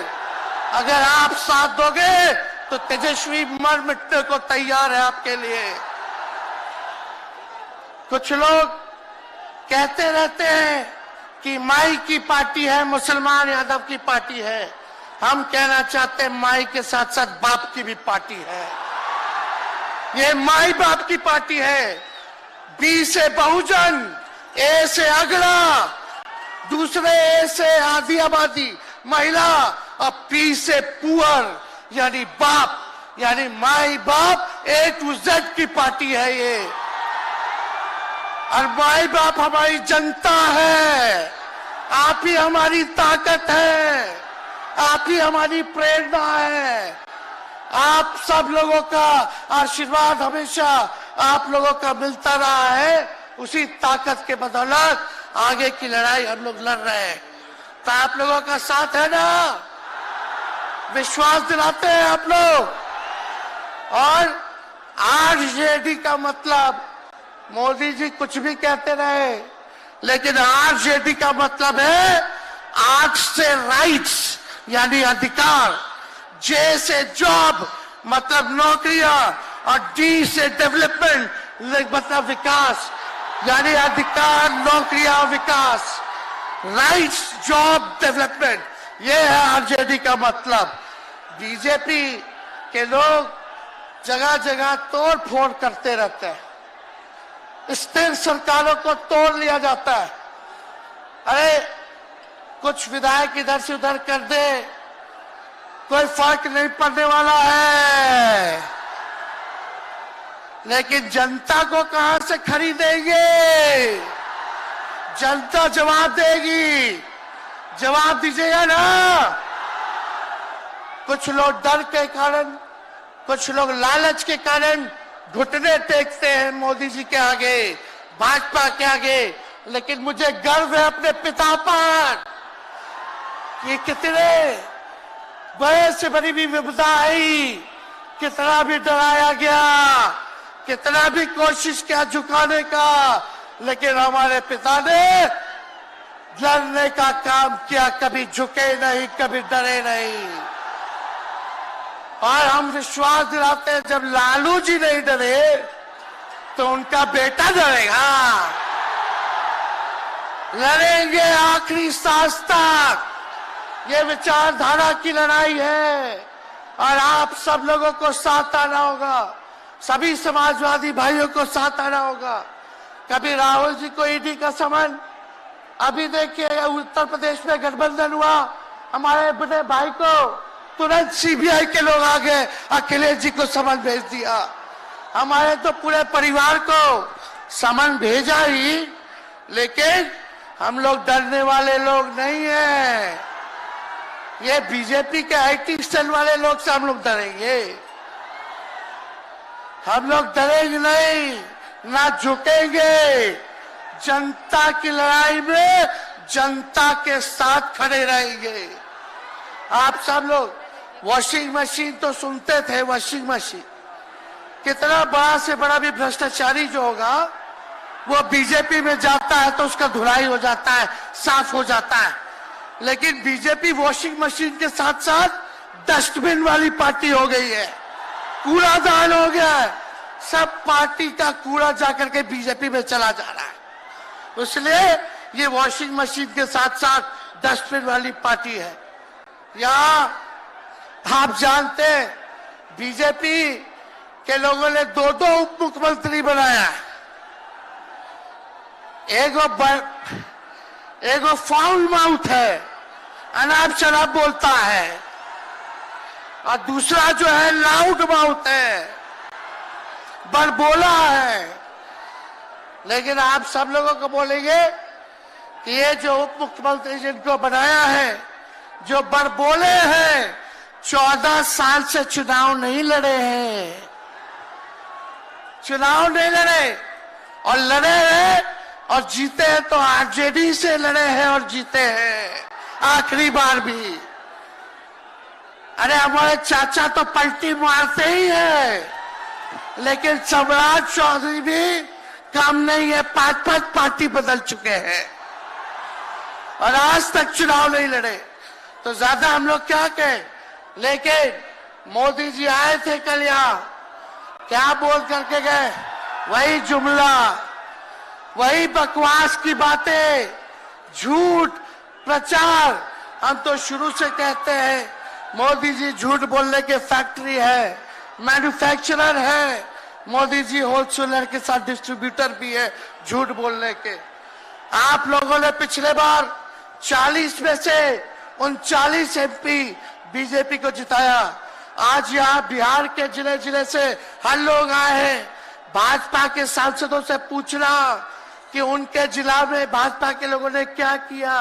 अगर आप साथ दोगे तो तेजस्वी मर मिटने को तैयार है आपके लिए। कुछ लोग कहते रहते हैं कि माई की पार्टी है, मुसलमान यादव की पार्टी है। हम कहना चाहते हैं माई के साथ साथ बाप की भी पार्टी है। ये माई बाप की पार्टी है। बी से बहुजन, ए से अगड़ा, दूसरे ए से आधी आबादी महिला, और पी से पुअर यानी बाप, यानी माई बाप, ए टू जेड की पार्टी है ये। और माई बाप हमारी जनता है, आप ही हमारी ताकत है, आप ही हमारी प्रेरणा है। आप सब लोगों का आशीर्वाद हमेशा आप लोगों का मिलता रहा है। उसी ताकत के बदौलत आगे की लड़ाई हम लोग लड़ रहे हैं। तो आप लोगों का साथ है ना? विश्वास दिलाते हैं आप लोग। और आरजेडी का मतलब, मोदी जी कुछ भी कहते रहे, लेकिन आरजेडी का मतलब है आर से राइट्स यानी अधिकार, जे से जॉब मतलब नौकरियां, और डी से डेवलपमेंट मतलब विकास, यानी अधिकार, नौकरियां, विकास, राइट्स, जॉब, डेवलपमेंट, ये है आरजेडी का मतलब। बीजेपी के लोग जगह जगह तोड़ फोड़ करते रहते हैं, स्थिर सरकारों को तोड़ लिया जाता है। अरे कुछ विधायक इधर से उधर कर दे, कोई फर्क नहीं पड़ने वाला है, लेकिन जनता को कहां से खरीदेंगे? जनता जवाब देगी, जवाब दीजिएगा ना। कुछ लोग डर के कारण, कुछ लोग लालच के कारण घुटने टेकते हैं मोदी जी के आगे, भाजपा के आगे, लेकिन मुझे गर्व है अपने पिता पर। ये कितने बड़े से बड़ी भी विपदा आई, कितना भी डराया गया, कितना भी कोशिश किया झुकाने का, लेकिन हमारे पिता ने लड़ने का काम किया, कभी झुके नहीं, कभी डरे नहीं। और हम विश्वास दिलाते हैं जब लालू जी नहीं डरे तो उनका बेटा डरेगा। लड़ेंगे आखिरी सांस तक। ये विचारधारा की लड़ाई है और आप सब लोगों को साथ आना होगा, सभी समाजवादी भाइयों को साथ आना होगा। कभी राहुल जी को ईडी का समन, अभी देखिए उत्तर प्रदेश में गठबंधन हुआ, हमारे बड़े भाई को तुरंत सीबीआई के लोग आ गए, अखिलेश जी को समन भेज दिया। हमारे तो पूरे परिवार को समन भेजा ही, लेकिन हम लोग डरने वाले लोग नहीं हैं। ये बीजेपी के आईटी सेल वाले लोग से हम लोग डरेंगे? हम लोग डरेंगे नहीं, ना झुकेंगे। जनता की लड़ाई में जनता के साथ खड़े रहेंगे। आप सब लोग वॉशिंग मशीन तो सुनते थे, वॉशिंग मशीन कितना बड़ा से बड़ा भी भ्रष्टाचारी जो होगा वो बीजेपी में जाता है तो उसका धुलाई हो जाता है, साफ हो जाता है। लेकिन बीजेपी वॉशिंग मशीन के साथ साथ डस्टबिन वाली पार्टी हो गई है, कूड़ादान हो गया है। सब पार्टी का कूड़ा जाकर के बीजेपी में चला जा रहा है। इसलिए ये वॉशिंग मशीन के साथ साथ डस्टबिन वाली पार्टी है। यहाँ आप जानते हैं बीजेपी के लोगों ने दो उप मुख्यमंत्री बनाया। एगो फाउल माउथ है, अनाप शराब बोलता है, और दूसरा जो है लाउड माउथ है, बड़बोला है। लेकिन आप सब लोगों को बोलेंगे कि ये जो उप मुख्यमंत्री जिनको बनाया है, जो बड़बोले हैं, 14 साल से चुनाव नहीं लड़े हैं, चुनाव नहीं लड़े, और लड़े हैं और जीते हैं तो आरजेडी से लड़े हैं और जीते हैं आखिरी बार भी। अरे हमारे चाचा तो पलटी मारते ही है, लेकिन सम्राट चौधरी भी काम नहीं है, 5 पार्टी बदल चुके हैं और आज तक चुनाव नहीं लड़े। तो ज्यादा हम लोग क्या कहें। लेकिन मोदी जी आए थे कल यहाँ, क्या बोल करके गए? वही जुमला, वही बकवास की बातें, झूठ प्रचार। हम तो शुरू से कहते हैं मोदी जी झूठ बोलने के फैक्ट्री है, मैन्युफैक्चरर है। मोदी जी होलसेलर के साथ डिस्ट्रीब्यूटर भी है झूठ बोलने के। आप लोगों ने पिछले बार 40 में से 39 एमपी बीजेपी को जिताया। आज यहाँ बिहार के जिले जिले से हर लोग आए हैं। भाजपा के सांसदों से पूछना कि उनके जिला में भाजपा के लोगों ने क्या किया।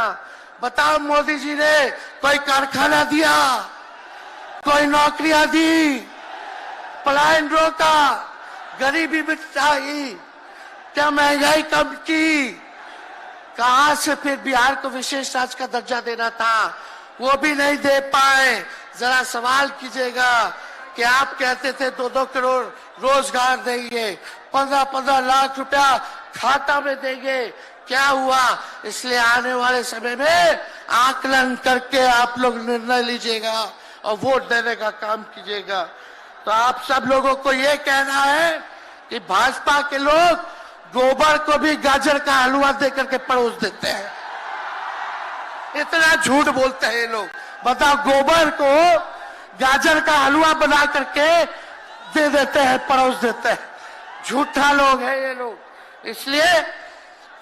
बताओ, मोदी जी ने कोई कारखाना दिया, कोई नौकरियां दी, पलायन रोका, गरीबी मिटाई, क्या महंगाई कम की? कहां से फिर बिहार को विशेष राज्य का दर्जा देना था, वो भी नहीं दे पाए। जरा सवाल कीजिएगा कि आप कहते थे 2-2 करोड़ रोजगार देंगे, 15-15 लाख रुपया खाता में देंगे, क्या हुआ? इसलिए आने वाले समय में आकलन करके आप लोग निर्णय लीजिएगा और वोट देने का काम कीजिएगा। तो आप सब लोगों को ये कहना है कि भाजपा के लोग गोबर को भी गाजर का हलवा देकर के परोस देते हैं। इतना झूठ बोलते हैं ये लोग। बताओ, गोबर को गाजर का हलवा बना करके दे देते हैं, परोस देते हैं। झूठा लोग है ये लोग। इसलिए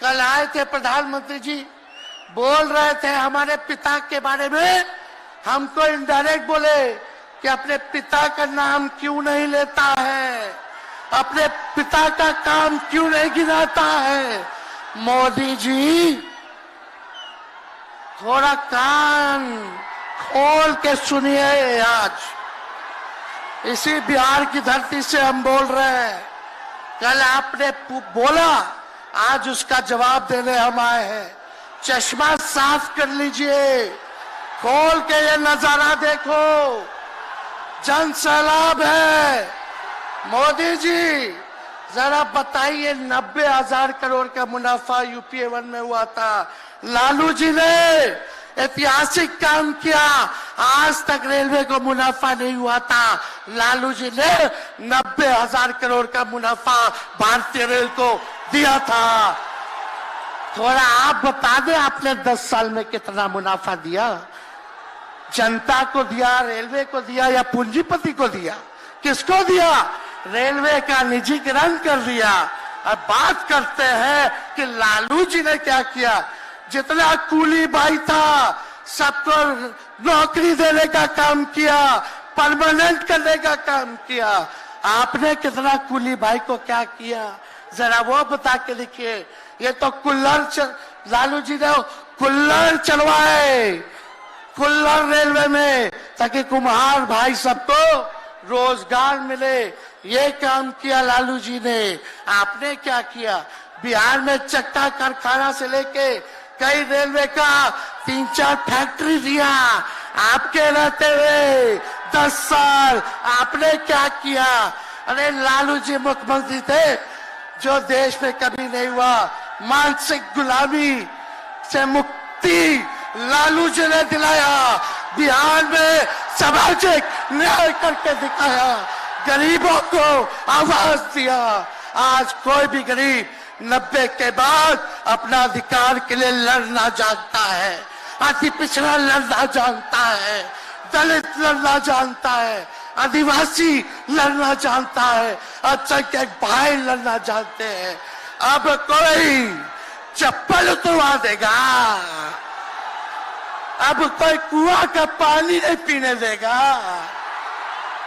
कल आए थे प्रधानमंत्री जी, बोल रहे थे हमारे पिता के बारे में। हमको इनडायरेक्ट बोले कि अपने पिता का नाम क्यों नहीं लेता है, अपने पिता का काम क्यों नहीं गिनाता है। मोदी जी, थोड़ा कान खोल के सुनिए। आज इसी बिहार की धरती से हम बोल रहे हैं। कल आपने बोला, आज उसका जवाब देने हम आए हैं। चश्मा साफ कर लीजिए, खोल के ये नजारा देखो, जन सैलाब है। मोदी जी, जरा बताइए, 90,000 करोड़ का मुनाफा यूपीए 1 में हुआ था। लालू जी ने ऐतिहासिक काम किया, आज तक रेलवे को मुनाफा नहीं हुआ था। लालू जी ने 90,000 करोड़ का मुनाफा भारतीय रेल को दिया था। थोड़ा आप बता दें, आपने 10 साल में कितना मुनाफा दिया? जनता को दिया, रेलवे को दिया, या पूंजीपति को दिया? किसको दिया? रेलवे का निजीकरण कर दिया। अब बात करते हैं कि लालू जी ने क्या किया। जितना कूली भाई था सबको नौकरी देने का काम किया, परमानेंट करने का काम किया। आपने कितना कुली भाई को क्या किया, जरा वो बता के लिखिए। ये तो लालू जी ने कुल्लर चलवाए, कुल्लर रेलवे में, ताकि कुम्हार भाई सबको रोजगार मिले। ये काम किया लालू जी ने। आपने क्या किया? बिहार में चक्का कारखाना से लेके कई रेलवे का 3-4 फैक्ट्री दिया आपके रहते हुए 10 साल। आपने क्या किया? अरे लालू जी मुख्यमंत्री थे जो देश में कभी नहीं हुआ। मानसिक गुलामी से मुक्ति लालू जी ने दिलाया, बिहार में सामाजिक न्याय करके दिखाया, गरीबों को आवाज दिया। आज कोई भी गरीब 90 के बाद अपना अधिकार के लिए लड़ना जानता है, अति पिछड़ा लड़ना जानता है, दलित लड़ना जानता है, आदिवासी लड़ना जानता है, अल्पसंख्यक भाई लड़ना जानते हैं। अब कोई चप्पल उतरवा देगा, अब कोई कुआं का पानी नहीं पीने देगा।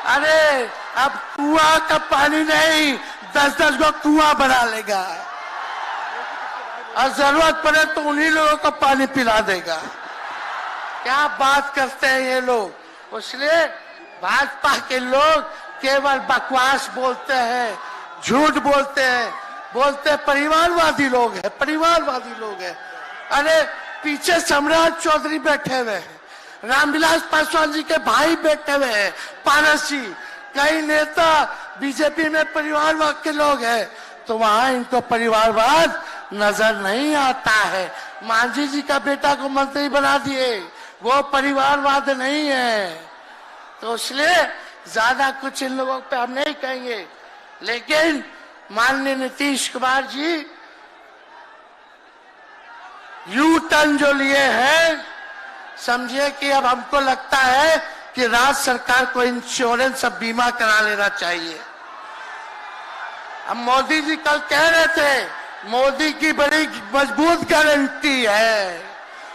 अरे अब कुआं का पानी नहीं, 10-10 को कुआं बना लेगा और जरूरत पड़े तो उन्हीं लोगों को पानी पिला देगा। क्या बात करते हैं ये लोग। इसलिए भाजपा के लोग केवल बकवास बोलते हैं, झूठ बोलते हैं, बोलते परिवारवादी लोग हैं, परिवारवादी लोग हैं। अरे पीछे सम्राट चौधरी बैठे हुए हैं, रामविलास पासवान जी के भाई बैठे हुए हैं, पारस जी, कई नेता बीजेपी में परिवारवाद के लोग हैं, तो वहां इनको परिवारवाद नजर नहीं आता है। मांझी जी का बेटा को मंत्री बना दिए, वो परिवारवाद नहीं है। तो इसलिए ज्यादा कुछ इन लोगों पे हम नहीं कहेंगे। लेकिन माननीय नीतीश कुमार जी यू टर्न जो लिए हैं, समझिए कि अब हमको लगता है कि राज्य सरकार को इंश्योरेंस और बीमा करा लेना चाहिए। अब मोदी जी कल कह रहे थे मोदी की बड़ी मजबूत गारंटी है,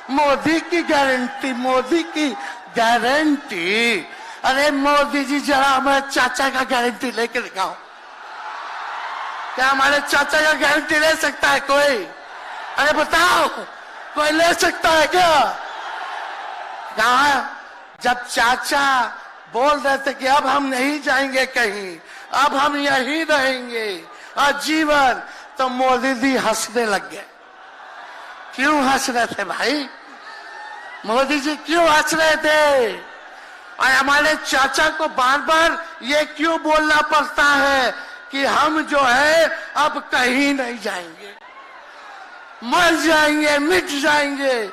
मोदी की गारंटी, मोदी की गारंटी। अरे मोदी जी जरा हमारे चाचा का गारंटी लेके दिखाओ। क्या हमारे चाचा का गारंटी ले सकता है कोई? अरे बताओ, कोई ले सकता है क्या? कहा जब चाचा बोल रहे थे कि अब हम नहीं जाएंगे कहीं, अब हम यहीं रहेंगे आजीवन, तो मोदी जी हंसने लग गए। क्यों हंस रहे थे भाई? मोदी जी क्यों हंस रहे थे? और हमारे चाचा को बार बार ये क्यों बोलना पड़ता है कि हम जो है अब कहीं नहीं जाएंगे, मर जाएंगे, मिट जाएंगे,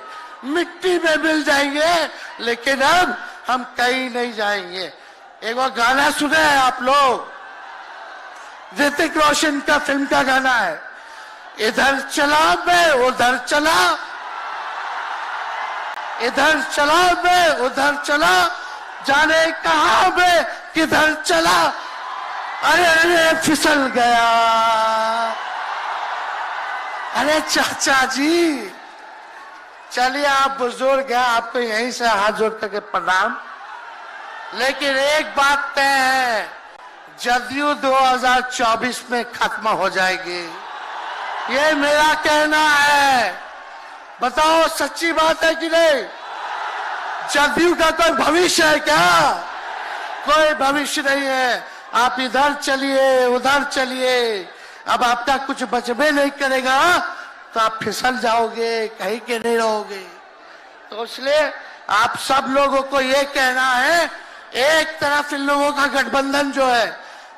मिट्टी में मिल जाएंगे, लेकिन अब हम कहीं नहीं जाएंगे। एक बार गाना सुने हैं आप लोग, ऋतिक रोशन का फिल्म का गाना है, इधर चला मैं उधर चला, इधर चला मैं उधर चला, जाने कहां मैं किधर चला, अरे अरे फिसल गया। अरे चाचा जी, चलिए आप बुजुर्ग हैं, आपको यहीं से हाथ जोड़ करके प्रणाम। लेकिन एक बात तय है, जदयू 2024 में खत्म हो जाएगी, ये मेरा कहना है। बताओ सच्ची बात है कि नहीं? जदयू का कोई भविष्य है क्या? कोई भविष्य नहीं है। आप इधर चलिए उधर चलिए, अब आपका कुछ बचबे नहीं करेगा तो आप फिसल जाओगे, कहीं के नहीं रहोगे। तो इसलिए आप सब लोगों को ये कहना है, एक तरफ इन लोगों का गठबंधन जो है,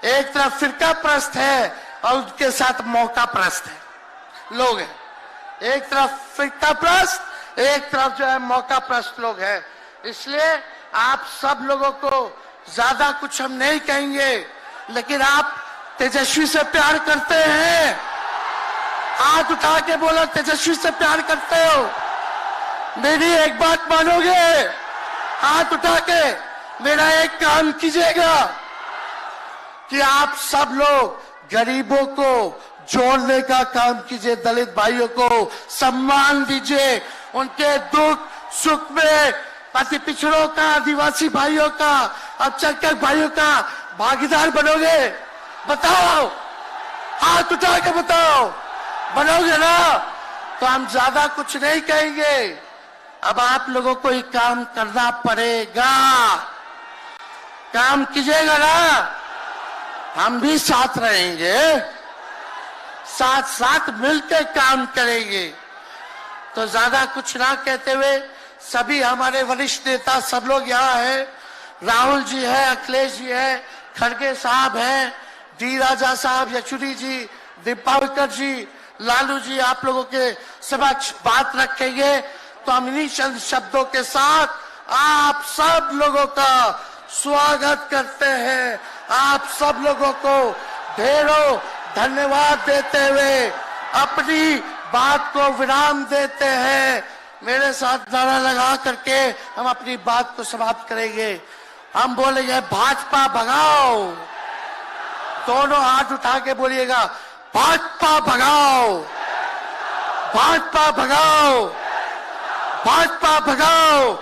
एक तरफ फिरका प्रस्त है और उनके साथ मौका प्रस्त है लोग हैं। एक तरफ फिरका प्रस्त, एक तरफ जो है मौका प्रस्त लोग हैं। इसलिए आप सब लोगों को ज्यादा कुछ हम नहीं कहेंगे, लेकिन आप तेजस्वी से प्यार करते हैं? हाथ उठा के बोलो, तेजस्वी से प्यार करते हो? मेरी एक बात मानोगे? हाथ उठा के मेरा एक काम कीजिएगा कि आप सब लोग गरीबों को जोड़ने का काम कीजिए, दलित भाइयों को सम्मान दीजिए, उनके दुख सुख में पति पिछड़ों का, आदिवासी भाइयों का, अल्पसंख्यक भाइयों का भागीदार बनोगे? बताओ, हाथ उठा के बताओ, बनोगे ना? तो हम ज्यादा कुछ नहीं कहेंगे। अब आप लोगों को ही काम करना पड़ेगा। काम कीजिएगा ना, हम भी साथ रहेंगे, साथ साथ मिलकर काम करेंगे। तो ज्यादा कुछ ना कहते हुए सभी हमारे वरिष्ठ नेता सब लोग यहाँ हैं। राहुल जी है, अखिलेश जी है, खड़गे साहब हैं, डी राजा साहब, येचुरी जी, दीपावकर जी, लालू जी आप लोगों के समक्ष बात रखेंगे। तो हम इन्हीं चंद शब्दों के साथ आप सब लोगों का स्वागत करते हैं। आप सब लोगों को ढेरों धन्यवाद देते हुए अपनी बात को विराम देते हैं। मेरे साथ नारा लगा करके हम अपनी बात को समाप्त करेंगे। हम बोलेंगे भाजपा भगाओ। दोनों हाथ उठा के बोलिएगा, भाजपा भगाओ, भाजपा भगाओ, भाजपा भगाओ।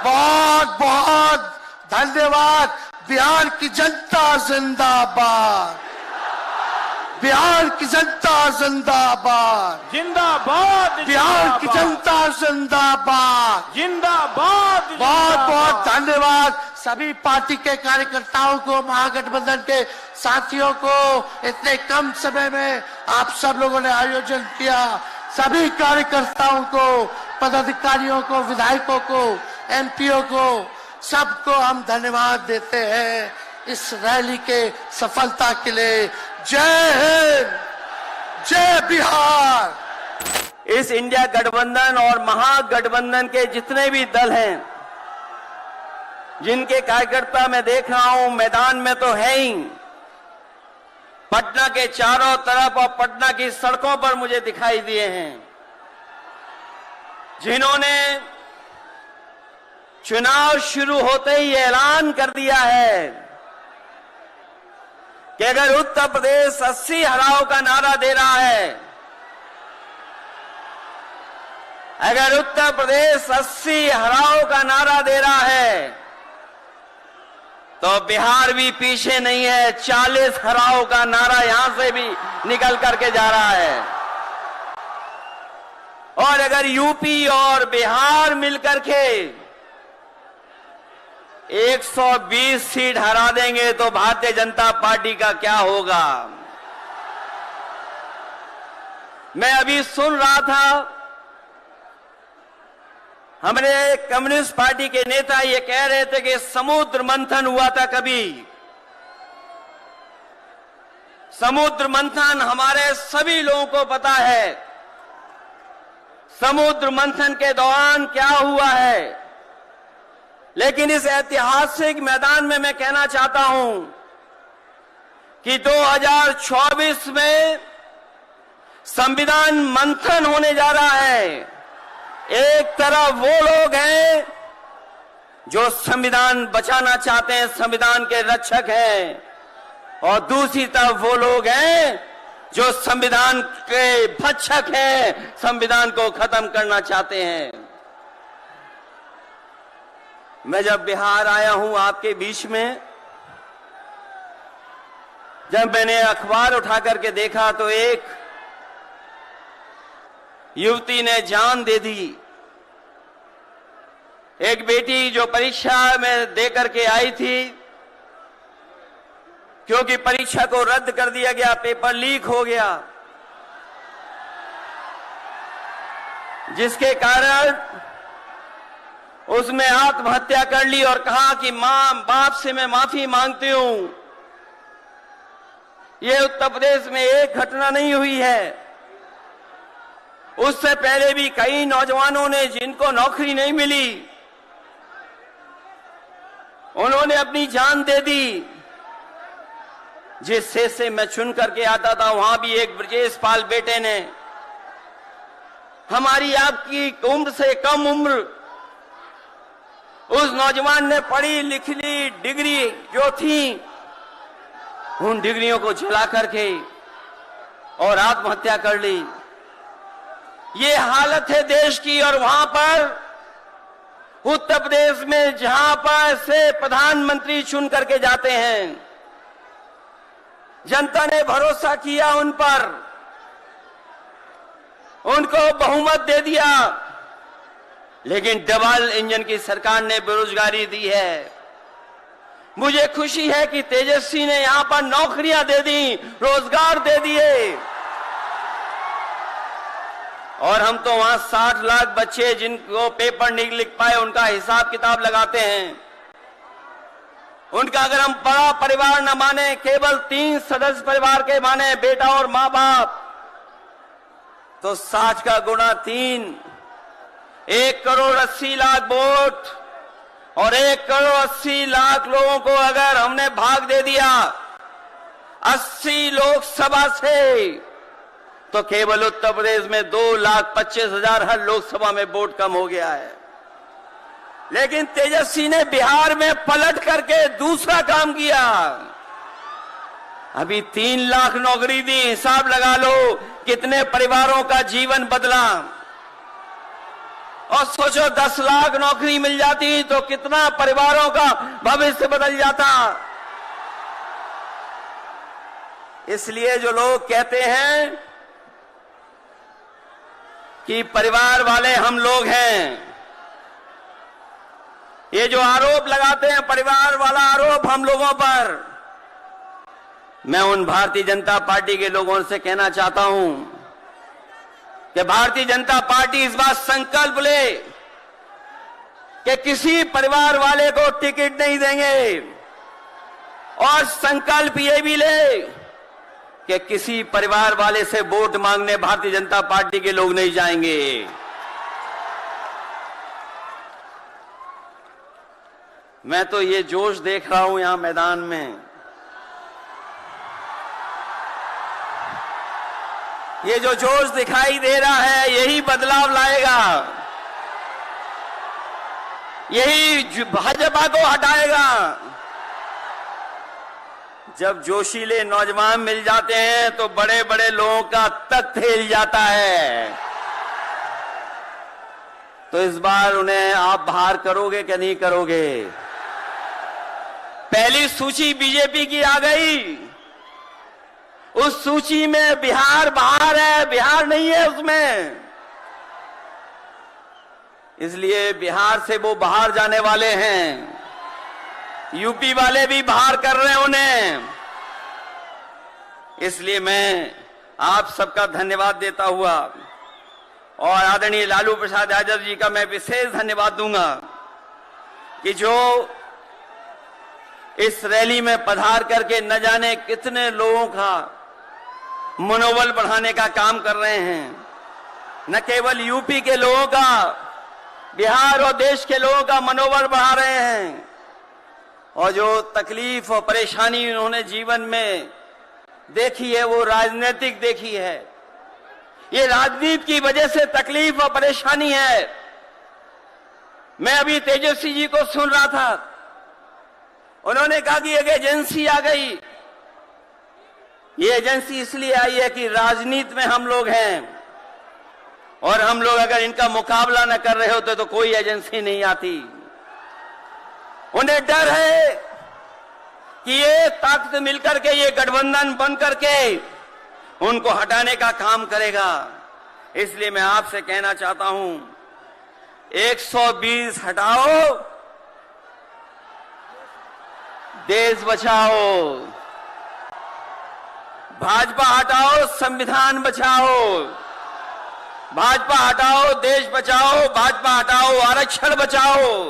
बहुत बहुत धन्यवाद। बिहार की जनता जिंदाबाद, बिहार की जनता जिंदाबाद, जिंदाबाद, बिहार की जनता जिंदाबाद, जिंदाबाद। बहुत बहुत धन्यवाद सभी पार्टी के कार्यकर्ताओं को, महागठबंधन के साथियों को। इतने कम समय में आप सब लोगों ने आयोजन किया। सभी कार्यकर्ताओं को, पदाधिकारियों को, विधायकों को, एमपीओ को, सबको हम धन्यवाद देते हैं इस रैली के सफलता के लिए। जय हिंद, जय बिहार। इस इंडिया गठबंधन और महागठबंधन के जितने भी दल हैं, जिनके कार्यकर्ता मैं देख रहा हूं मैदान में तो है ही, पटना के चारों तरफ और पटना की सड़कों पर मुझे दिखाई दिए हैं, जिन्होंने चुनाव शुरू होते ही ऐलान कर दिया है कि अगर उत्तर प्रदेश 80 हराओ का नारा दे रहा है, अगर उत्तर प्रदेश 80 हराओ का नारा दे रहा है, तो बिहार भी पीछे नहीं है। 40 हराओ का नारा यहां से भी निकल करके जा रहा है। और अगर यूपी और बिहार मिलकर के 120 सीट हरा देंगे तो भारतीय जनता पार्टी का क्या होगा? मैं अभी सुन रहा था, हमारे कम्युनिस्ट पार्टी के नेता ये कह रहे थे कि समुद्र मंथन हुआ था कभी। समुद्र मंथन हमारे सभी लोगों को पता है। समुद्र मंथन के दौरान क्या हुआ है, लेकिन इस ऐतिहासिक मैदान में मैं कहना चाहता हूं कि 2024 में संविधान मंथन होने जा रहा है। एक तरफ वो लोग हैं जो संविधान बचाना चाहते हैं, संविधान के रक्षक हैं, और दूसरी तरफ वो लोग हैं जो संविधान के भक्षक हैं, संविधान को खत्म करना चाहते हैं। मैं जब बिहार आया हूं आपके बीच में, जब मैंने अखबार उठा करके देखा तो एक युवती ने जान दे दी। एक बेटी जो परीक्षा में दे करके आई थी, क्योंकि परीक्षा को रद्द कर दिया गया, पेपर लीक हो गया, जिसके कारण उसने आत्महत्या कर ली और कहा कि मां बाप से मैं माफी मांगती हूं। यह उत्तर प्रदेश में एक घटना नहीं हुई है। उससे पहले भी कई नौजवानों ने, जिनको नौकरी नहीं मिली, उन्होंने अपनी जान दे दी। जिस शेष से मैं चुन करके आता था, वहां भी एक ब्रजेश पाल बेटे ने, हमारी आपकी उम्र से कम उम्र, उस नौजवान ने पढ़ी लिख ली डिग्री जो थी, उन डिग्रियों को जला करके और आत्महत्या कर ली। ये हालत है देश की। और वहां पर उत्तर प्रदेश में जहां पर से प्रधानमंत्री चुन करके जाते हैं, जनता ने भरोसा किया उन पर, उनको बहुमत दे दिया। लेकिन डबल इंजन की सरकार ने बेरोजगारी दी है। मुझे खुशी है कि तेजस्वी ने यहां पर नौकरियां दे दी, रोजगार दे दिए। और हम तो वहां 60 लाख बच्चे जिनको पेपर नहीं लिख पाए उनका हिसाब किताब लगाते हैं। उनका अगर हम बड़ा परिवार न माने, केवल 3 सदस्य परिवार के माने, बेटा और मां बाप, तो 60 का गुणा 3, 1,80,00,000 वोट और 1,80,00,000 लोगों को अगर हमने भाग दे दिया 80 लोकसभा से, तो केवल उत्तर प्रदेश में 2,25,000 हर लोकसभा में वोट कम हो गया है। लेकिन तेजस्वी ने बिहार में पलट करके दूसरा काम किया। अभी 3 लाख नौकरी दी, हिसाब लगा लो कितने परिवारों का जीवन बदला। और सोचो 10 लाख नौकरी मिल जाती तो कितना परिवारों का भविष्य बदल जाता। इसलिए जो लोग कहते हैं कि परिवार वाले हम लोग हैं, ये जो आरोप लगाते हैं परिवार वाला आरोप हम लोगों पर, मैं उन भारतीय जनता पार्टी के लोगों से कहना चाहता हूं कि भारतीय जनता पार्टी इस बात संकल्प ले कि किसी परिवार वाले को टिकट नहीं देंगे, और संकल्प ये भी ले कि किसी परिवार वाले से वोट मांगने भारतीय जनता पार्टी के लोग नहीं जाएंगे। मैं तो ये जोश देख रहा हूं यहां मैदान में, ये जो जोश दिखाई दे रहा है यही बदलाव लाएगा, यही भाजपा को हटाएगा। जब जोशीले नौजवान मिल जाते हैं तो बड़े बड़े लोगों का तख्त हिल जाता है। तो इस बार उन्हें आप बाहर करोगे कि नहीं करोगे? पहली सूची बीजेपी की आ गई, उस सूची में बिहार बाहर है, बिहार नहीं है उसमें। इसलिए बिहार से वो बाहर जाने वाले हैं, यूपी वाले भी बाहर कर रहे हैं उन्हें। इसलिए मैं आप सबका धन्यवाद देता हुआ और आदरणीय लालू प्रसाद यादव जी का मैं विशेष धन्यवाद दूंगा कि जो इस रैली में पधार करके न जाने कितने लोगों का मनोबल बढ़ाने का काम कर रहे हैं। न केवल यूपी के लोगों का, बिहार और देश के लोगों का मनोबल बढ़ा रहे हैं। और जो तकलीफ और परेशानी उन्होंने जीवन में देखी है वो राजनीतिक देखी है। ये राजनीति की वजह से तकलीफ और परेशानी है। मैं अभी तेजस्वी जी को सुन रहा था, उन्होंने कहा कि एक एजेंसी आ गई। ये एजेंसी इसलिए आई है कि राजनीति में हम लोग हैं और हम लोग अगर इनका मुकाबला न कर रहे होते तो कोई एजेंसी नहीं आती। उन्हें डर है कि ये ताकत मिलकर के, ये गठबंधन बन करके उनको हटाने का काम करेगा। इसलिए मैं आपसे कहना चाहता हूं 120 हटाओ, देश बचाओ। भाजपा हटाओ, संविधान बचाओ। भाजपा हटाओ, देश बचाओ। भाजपा हटाओ, आरक्षण बचाओ।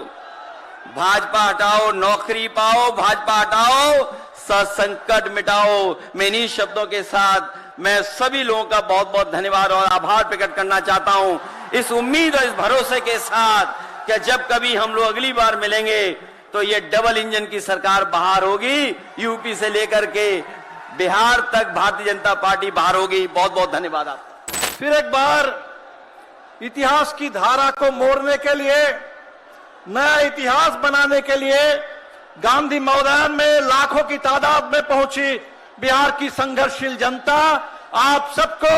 भाजपा हटाओ, नौकरी पाओ। भाजपा हटाओ, संकट मिटाओ। मैं इन्हीं शब्दों के साथ मैं सभी लोगों का बहुत बहुत धन्यवाद और आभार प्रकट करना चाहता हूं, इस उम्मीद और इस भरोसे के साथ कि जब कभी हम लोग अगली बार मिलेंगे तो ये डबल इंजन की सरकार बाहर होगी, यूपी से लेकर के बिहार तक भारतीय जनता पार्टी बाहर होगी। बहुत बहुत धन्यवाद आपका। फिर एक बार इतिहास की धारा को मोड़ने के लिए, नया इतिहास बनाने के लिए गांधी मैदान में लाखों की तादाद में पहुंची बिहार की संघर्षशील जनता। आप सबको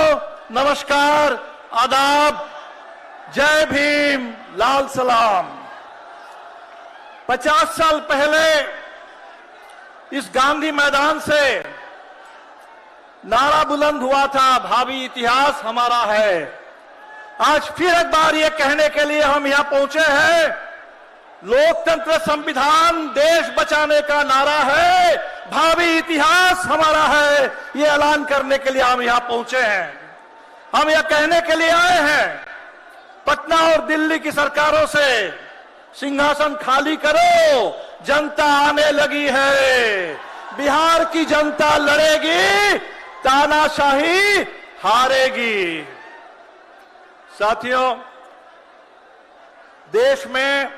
नमस्कार, आदाब, जय भीम, लाल सलाम। 50 साल पहले इस गांधी मैदान से नारा बुलंद हुआ था, भावी इतिहास हमारा है। आज फिर एक बार ये कहने के लिए हम यहां पहुंचे हैं, लोकतंत्र संविधान देश बचाने का नारा है, भावी इतिहास हमारा है। ये ऐलान करने के लिए हम यहां पहुंचे हैं। हम यह कहने के लिए आए हैं, पटना और दिल्ली की सरकारों से सिंहासन खाली करो, जनता आने लगी है। बिहार की जनता लड़ेगी, तानाशाही हारेगी। साथियों, देश में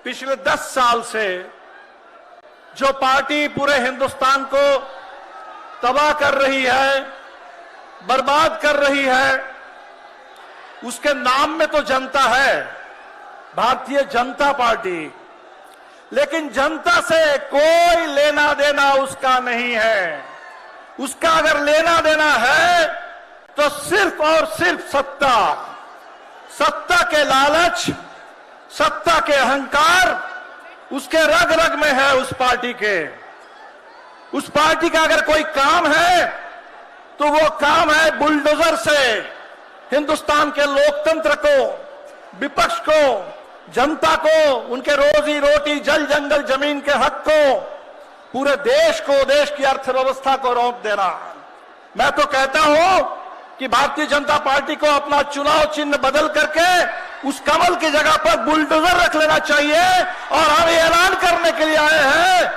पिछले 10 साल से जो पार्टी पूरे हिंदुस्तान को तबाह कर रही है, बर्बाद कर रही है, उसके नाम में तो जनता है, भारतीय जनता पार्टी, लेकिन जनता से कोई लेना देना उसका नहीं है। उसका अगर लेना देना है तो सिर्फ और सिर्फ सत्ता, सत्ता के लालच, सत्ता के अहंकार उसके रग रग में है। उस पार्टी के, उस पार्टी का अगर कोई काम है तो वो काम है बुलडोजर से हिंदुस्तान के लोकतंत्र को, विपक्ष को, जनता को, उनके रोजी रोटी, जल जंगल जमीन के हक को, पूरे देश को, देश की अर्थव्यवस्था को रौंप देना। मैं तो कहता हूं कि भारतीय जनता पार्टी को अपना चुनाव चिन्ह बदल करके उस कमल की जगह पर बुलडोजर रख लेना चाहिए। और हम ये ऐलान करने के लिए आए हैं,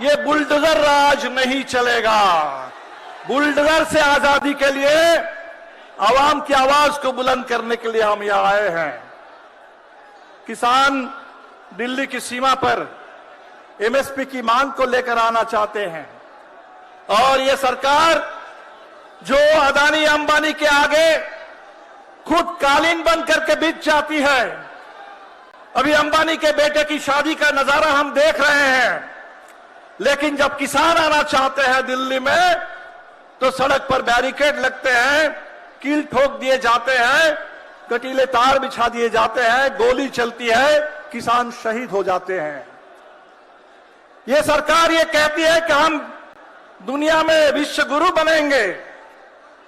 ये बुलडोजर राज नहीं चलेगा। बुलडोजर से आजादी के लिए, आवाम की आवाज को बुलंद करने के लिए हम यहां आए हैं। किसान दिल्ली की सीमा पर एमएसपी की मांग को लेकर आना चाहते हैं और ये सरकार जो अदानी अंबानी के आगे खुद कालीन बन करके बिछ जाती है। अभी अंबानी के बेटे की शादी का नजारा हम देख रहे हैं, लेकिन जब किसान आना चाहते हैं दिल्ली में तो सड़क पर बैरिकेड लगते हैं, कील ठोक दिए जाते हैं, कटीले तार बिछा दिए जाते हैं, गोली चलती है, किसान शहीद हो जाते हैं। ये सरकार ये कहती है कि हम दुनिया में विश्व गुरु बनेंगे।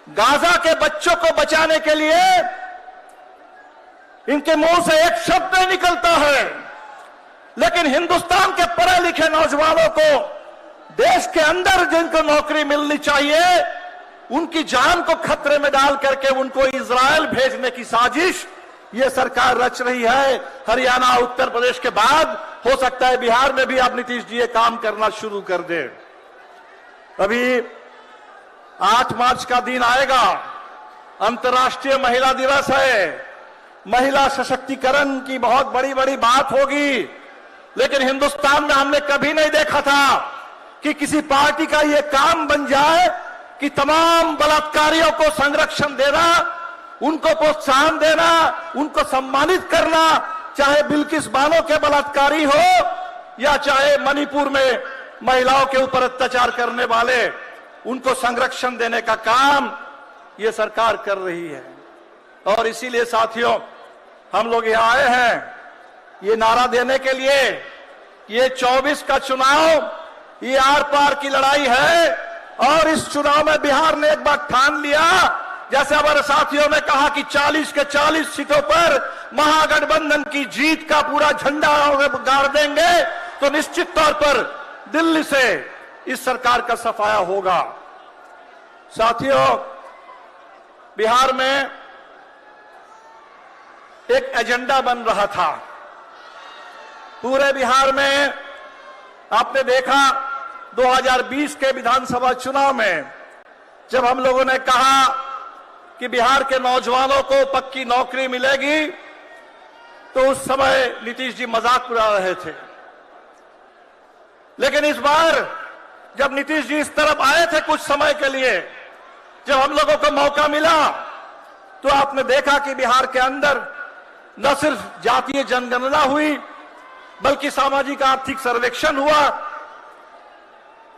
गाजा के बच्चों को बचाने के लिए इनके मुंह से एक शब्द नहीं निकलता है, लेकिन हिंदुस्तान के पढ़े लिखे नौजवानों को देश के अंदर जिनको नौकरी मिलनी चाहिए, उनकी जान को खतरे में डाल करके उनको इजरायल भेजने की साजिश ये सरकार रच रही है। हरियाणा, उत्तर प्रदेश के बाद हो सकता है बिहार में भी अब नीतीश जी ये काम करना शुरू कर दे। अभी 8 मार्च का दिन आएगा, अंतर्राष्ट्रीय महिला दिवस है। महिला सशक्तिकरण की बहुत बड़ी बड़ी बात होगी, लेकिन हिंदुस्तान में हमने कभी नहीं देखा था कि किसी पार्टी का ये काम बन जाए कि तमाम बलात्कारियों को संरक्षण देना, उनको प्रोत्साहन देना, उनको सम्मानित करना, चाहे बिल्किस बानो के बलात्कारी हो या चाहे मणिपुर में महिलाओं के ऊपर अत्याचार करने वाले, उनको संरक्षण देने का काम ये सरकार कर रही है। और इसीलिए साथियों, हम लोग यहां आए हैं ये नारा देने के लिए, ये 24 का चुनाव ये आर पार की लड़ाई है। और इस चुनाव में बिहार ने एक बार ठान लिया, जैसे हमारे साथियों ने कहा कि 40 के 40 सीटों पर महागठबंधन की जीत का पूरा झंडा गाड़ देंगे, तो निश्चित तौर पर दिल्ली से इस सरकार का सफाया होगा। साथियों, बिहार में एक एजेंडा बन रहा था। पूरे बिहार में आपने देखा 2020 के विधानसभा चुनाव में जब हम लोगों ने कहा कि बिहार के नौजवानों को पक्की नौकरी मिलेगी, तो उस समय नीतीश जी मजाक उड़ा रहे थे। लेकिन इस बार जब नीतीश जी इस तरफ आए थे कुछ समय के लिए, जब हम लोगों को मौका मिला, तो आपने देखा कि बिहार के अंदर न सिर्फ जातीय जनगणना हुई, बल्कि सामाजिक आर्थिक सर्वेक्षण हुआ,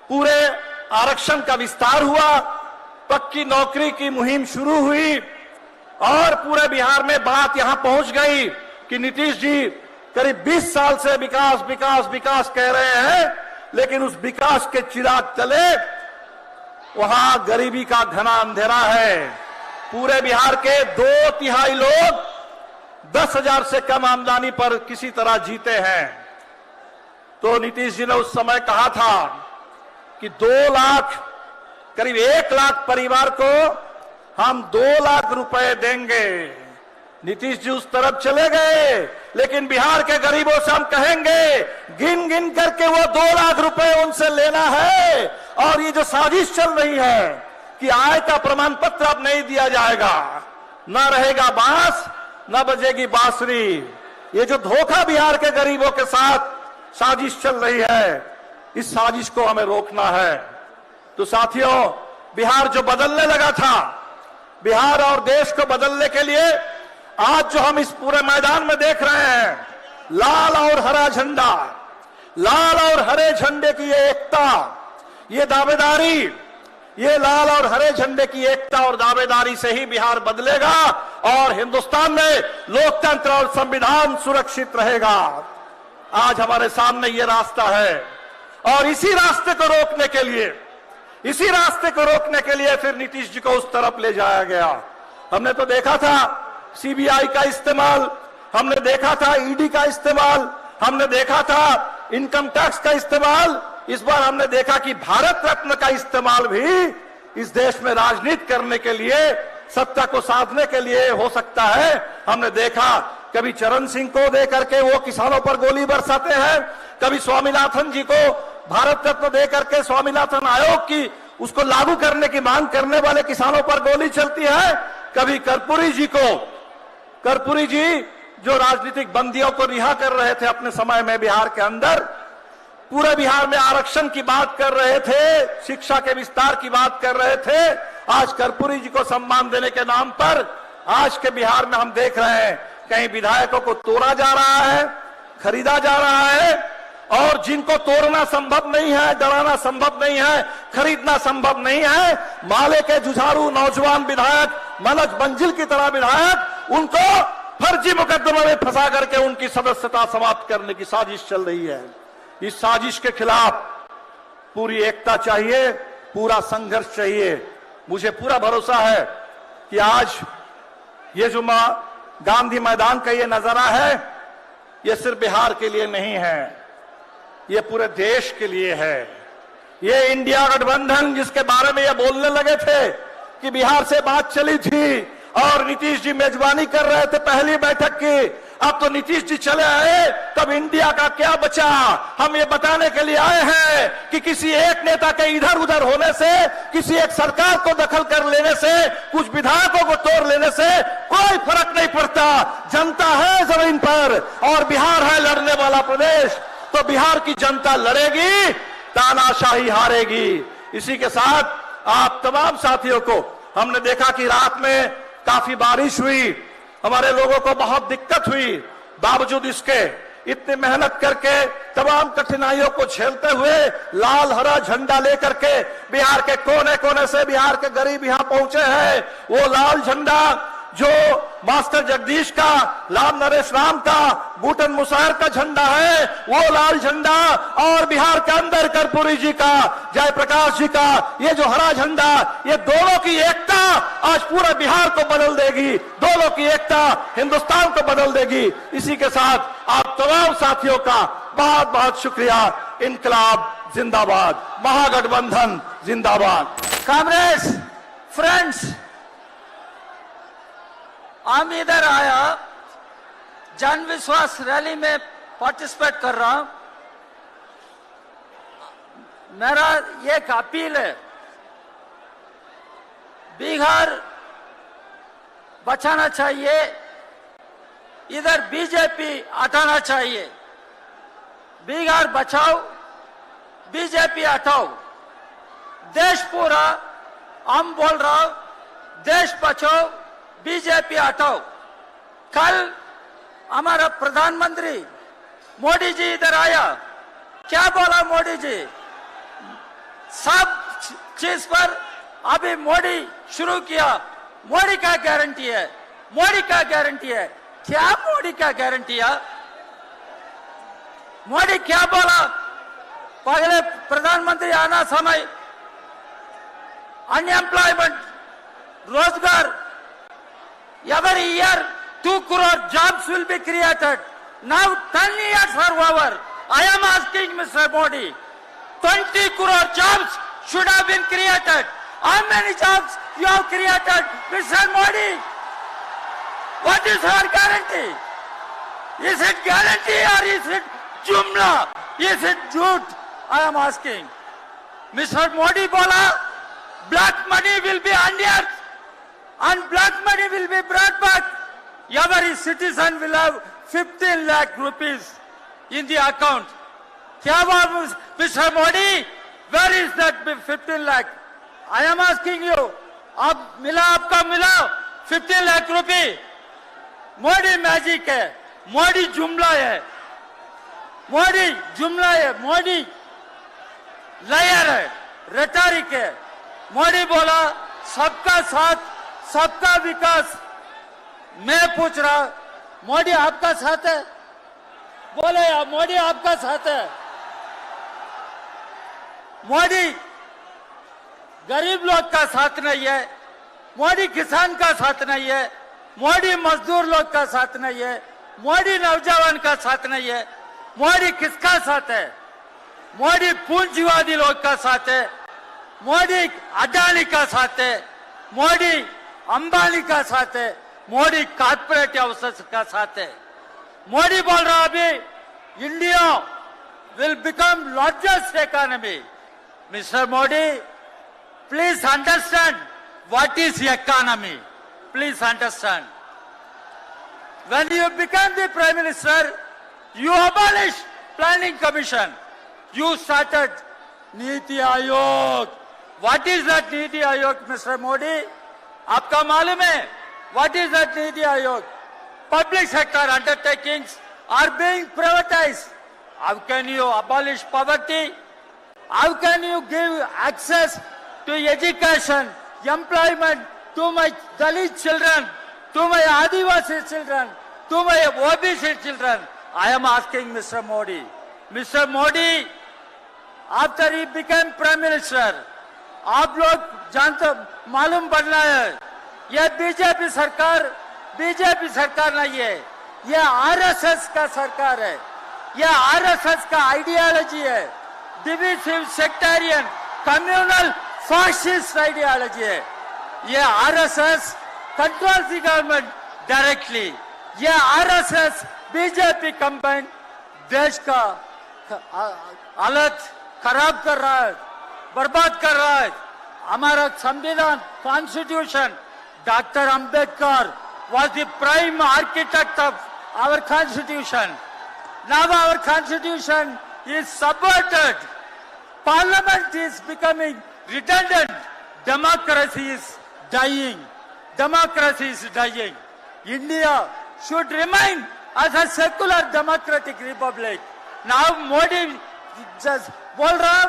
पूरे आरक्षण का विस्तार हुआ, पक्की नौकरी की मुहिम शुरू हुई और पूरे बिहार में बात यहां पहुंच गई कि नीतीश जी करीब 20 साल से विकास विकास विकास कह रहे हैं, लेकिन उस विकास के चिराग तले वहां गरीबी का घना अंधेरा है। पूरे बिहार के 2/3 लोग 10,000 से कम आमदनी पर किसी तरह जीते हैं। तो नीतीश जी ने उस समय कहा था कि 2 लाख, करीब 1 लाख परिवार को हम 2 लाख रुपए देंगे। नीतीश जी उस तरफ चले गए, लेकिन बिहार के गरीबों से हम कहेंगे गिन गिन करके वो 2 लाख रुपए उनसे लेना है। और ये जो साजिश चल रही है कि आय का प्रमाण पत्र अब नहीं दिया जाएगा, न रहेगा बांस न बजेगी बांसुरी, ये जो धोखा बिहार के गरीबों के साथ साजिश चल रही है, इस साजिश को हमें रोकना है। तो साथियों, बिहार जो बदलने लगा था, बिहार और देश को बदलने के लिए आज जो हम इस पूरे मैदान में देख रहे हैं, लाल और हरा झंडा, लाल और हरे झंडे की ये एकता, ये दावेदारी, ये लाल और हरे झंडे की एकता और दावेदारी से ही बिहार बदलेगा और हिंदुस्तान में लोकतंत्र और संविधान सुरक्षित रहेगा। आज हमारे सामने ये रास्ता है और इसी रास्ते को रोकने के लिए, इसी रास्ते को रोकने के लिए फिर नीतीश जी को उस तरफ ले जाया गया। हमने तो देखा था सीबीआई का इस्तेमाल, हमने देखा था ईडी का इस्तेमाल, हमने देखा था इनकम टैक्स का इस्तेमाल। इस बार हमने देखा कि भारत रत्न का इस्तेमाल भी इस देश में राजनीति करने के लिए, सत्ता को साधने के लिए हो सकता है। हमने देखा कभी चरण सिंह को दे करके वो किसानों पर गोली बरसाते हैं, कभी स्वामीनाथन जी को भारत रत्न दे करके स्वामीनाथन आयोग की उसको लागू करने की मांग करने वाले किसानों पर गोली चलती है, कभी कर्पूरी जी को, कर्पूरी जी जो राजनीतिक बंदियों को रिहा कर रहे थे अपने समय में बिहार के अंदर, पूरे बिहार में आरक्षण की बात कर रहे थे, शिक्षा के विस्तार की बात कर रहे थे, आज कर्पूरी जी को सम्मान देने के नाम पर आज के बिहार में हम देख रहे हैं कहीं विधायकों को तोड़ा जा रहा है, खरीदा जा रहा है, और जिनको तोड़ना संभव नहीं है, डराना संभव नहीं है, खरीदना संभव नहीं है, माले के जुझारू नौजवान विधायक, मनोज मंजिल की तरह विधायक, उनको फर्जी मुकदमे में फंसा करके उनकी सदस्यता समाप्त करने की साजिश चल रही है। इस साजिश के खिलाफ पूरी एकता चाहिए, पूरा संघर्ष चाहिए। मुझे पूरा भरोसा है कि आज ये जो गांधी मैदान का ये नजारा है, ये सिर्फ बिहार के लिए नहीं है, ये पूरे देश के लिए है। ये इंडिया गठबंधन जिसके बारे में ये बोलने लगे थे कि बिहार से बात चली थी और नीतीश जी मेजबानी कर रहे थे पहली बैठक की, अब तो नीतीश जी चले आए, तब इंडिया का क्या बचा? हम ये बताने के लिए आए हैं कि किसी एक नेता के इधर उधर होने से, किसी एक सरकार को दखल कर लेने से, कुछ विधायकों को तोड़ लेने से कोई फर्क नहीं पड़ता। जनता है जमीन पर और बिहार है लड़ने वाला प्रदेश, तो बिहार की जनता लड़ेगी, तानाशाही हारेगी। इसी के साथ आप तमाम साथियों को, हमने देखा कि रात में काफी बारिश हुई, हमारे लोगों को बहुत दिक्कत हुई, बावजूद इसके इतनी मेहनत करके तमाम कठिनाइयों को झेलते हुए लाल हरा झंडा लेकर के बिहार के कोने कोने से बिहार के गरीब यहां पहुंचे हैं। वो लाल झंडा जो मास्टर जगदीश का, लाल नरेश राम का, बूटन मुसाहिर का झंडा है, वो लाल झंडा, और बिहार के अंदर कर्पूरी जी का, जयप्रकाश जी का ये जो हरा झंडा, ये दोनों की एकता आज पूरे बिहार को बदल देगी, दोनों की एकता हिंदुस्तान को बदल देगी। इसी के साथ आप तमाम साथियों का बहुत बहुत शुक्रिया। इनकलाब जिंदाबाद, महागठबंधन जिंदाबाद। कांग्रेस फ्रेंड्स, हम इधर आया, जन विश्वास रैली में पार्टिसिपेट कर रहा हूं। मेरा एक अपील है, बिहार बचाना चाहिए, इधर बीजेपी हटाना चाहिए। बिहार बचाओ, बीजेपी हटाओ। देश पूरा हम बोल रहा हूं, देश बचाओ, बीजेपी हटाओ। कल हमारा प्रधानमंत्री मोदी जी इधर आया, क्या बोला मोदी जी? सब चीज पर अभी मोदी शुरू किया, मोदी का गारंटी है, मोदी का गारंटी है। क्या मोदी का गारंटी है? मोदी क्या बोला पहले प्रधानमंत्री आना समय अनएम्प्लॉयमेंट रोजगार every year 2 crore jobs will be created. Now 10 years are over. I am asking Mr. Modi, 20 crore jobs should have been created. How many jobs you have created, Mr. Modi? What is our guarantee? Is it guarantee or is it jumla? Is it jhoot? I am asking. Mr. Modi bola, black money will be unearthed and black money will be brought back. Every citizen will have 15 lakh rupees in the account. क्या बात Mr. Modi? Where is that 15 lakh? I am asking you. आप मिला आपका मिला 15 लाख रुपए. Modi magic है, मोदी जुमला है, मोदी जुमला है, मोदी लायर है, रेटोरिक है. मोदी बोला सबका साथ सबका विकास. मैं पूछ रहा मोदी आपका साथ है? बोले मोदी आपका साथ है? मोदी गरीब लोग का साथ नहीं है, मोदी किसान का साथ नहीं है, मोदी मजदूर लोग का साथ नहीं है, मोदी नौजवान का साथ नहीं है. मोदी किसका साथ है? मोदी पूंजीवादी लोग का साथ है, मोदी अडानी का साथ है, मोदी अंबानी का साथ है, मोदी कॉर्पोरेट हाउसेस का साथ है. मोदी बोल रहा अभी India will become largest economy. Mister Modi, please understand what is economy. Please understand. When you became the Prime Minister, you abolished Planning Commission. You started Niti Aayog. What is that Niti Aayog, Mr. Modi? आपका मालूम है? What is that Niti Aayog? Public sector undertakings are being privatized. How can you abolish poverty? How can you give access to education, employment to my Dalit children, to my Adivasi children, to my OBC children? I am asking Mr. Modi. Mr. Modi, after he became Prime Minister, आप लोग जानते मालूम पड़ना है, यह BJP सरकार नहीं है, यह आरएसएस का सरकार है. यह आरएसएस का आइडियोलॉजी है, divisive sectarian communal fascist ideology है. यह RSS controls the government directly. यह आरएसएस बीजेपी कंबाइन देश का हालत खराब कर रहा है, बर्बाद कर रहा है. हमारा संविधान constitution, doctor Ambedkar was the prime architect of our constitution. Now our constitution is subverted. Parliament is becoming redundant. Democracy is dying. Democracy is dying. India should remain as a secular democratic republic. Now Modi just बोल रहा,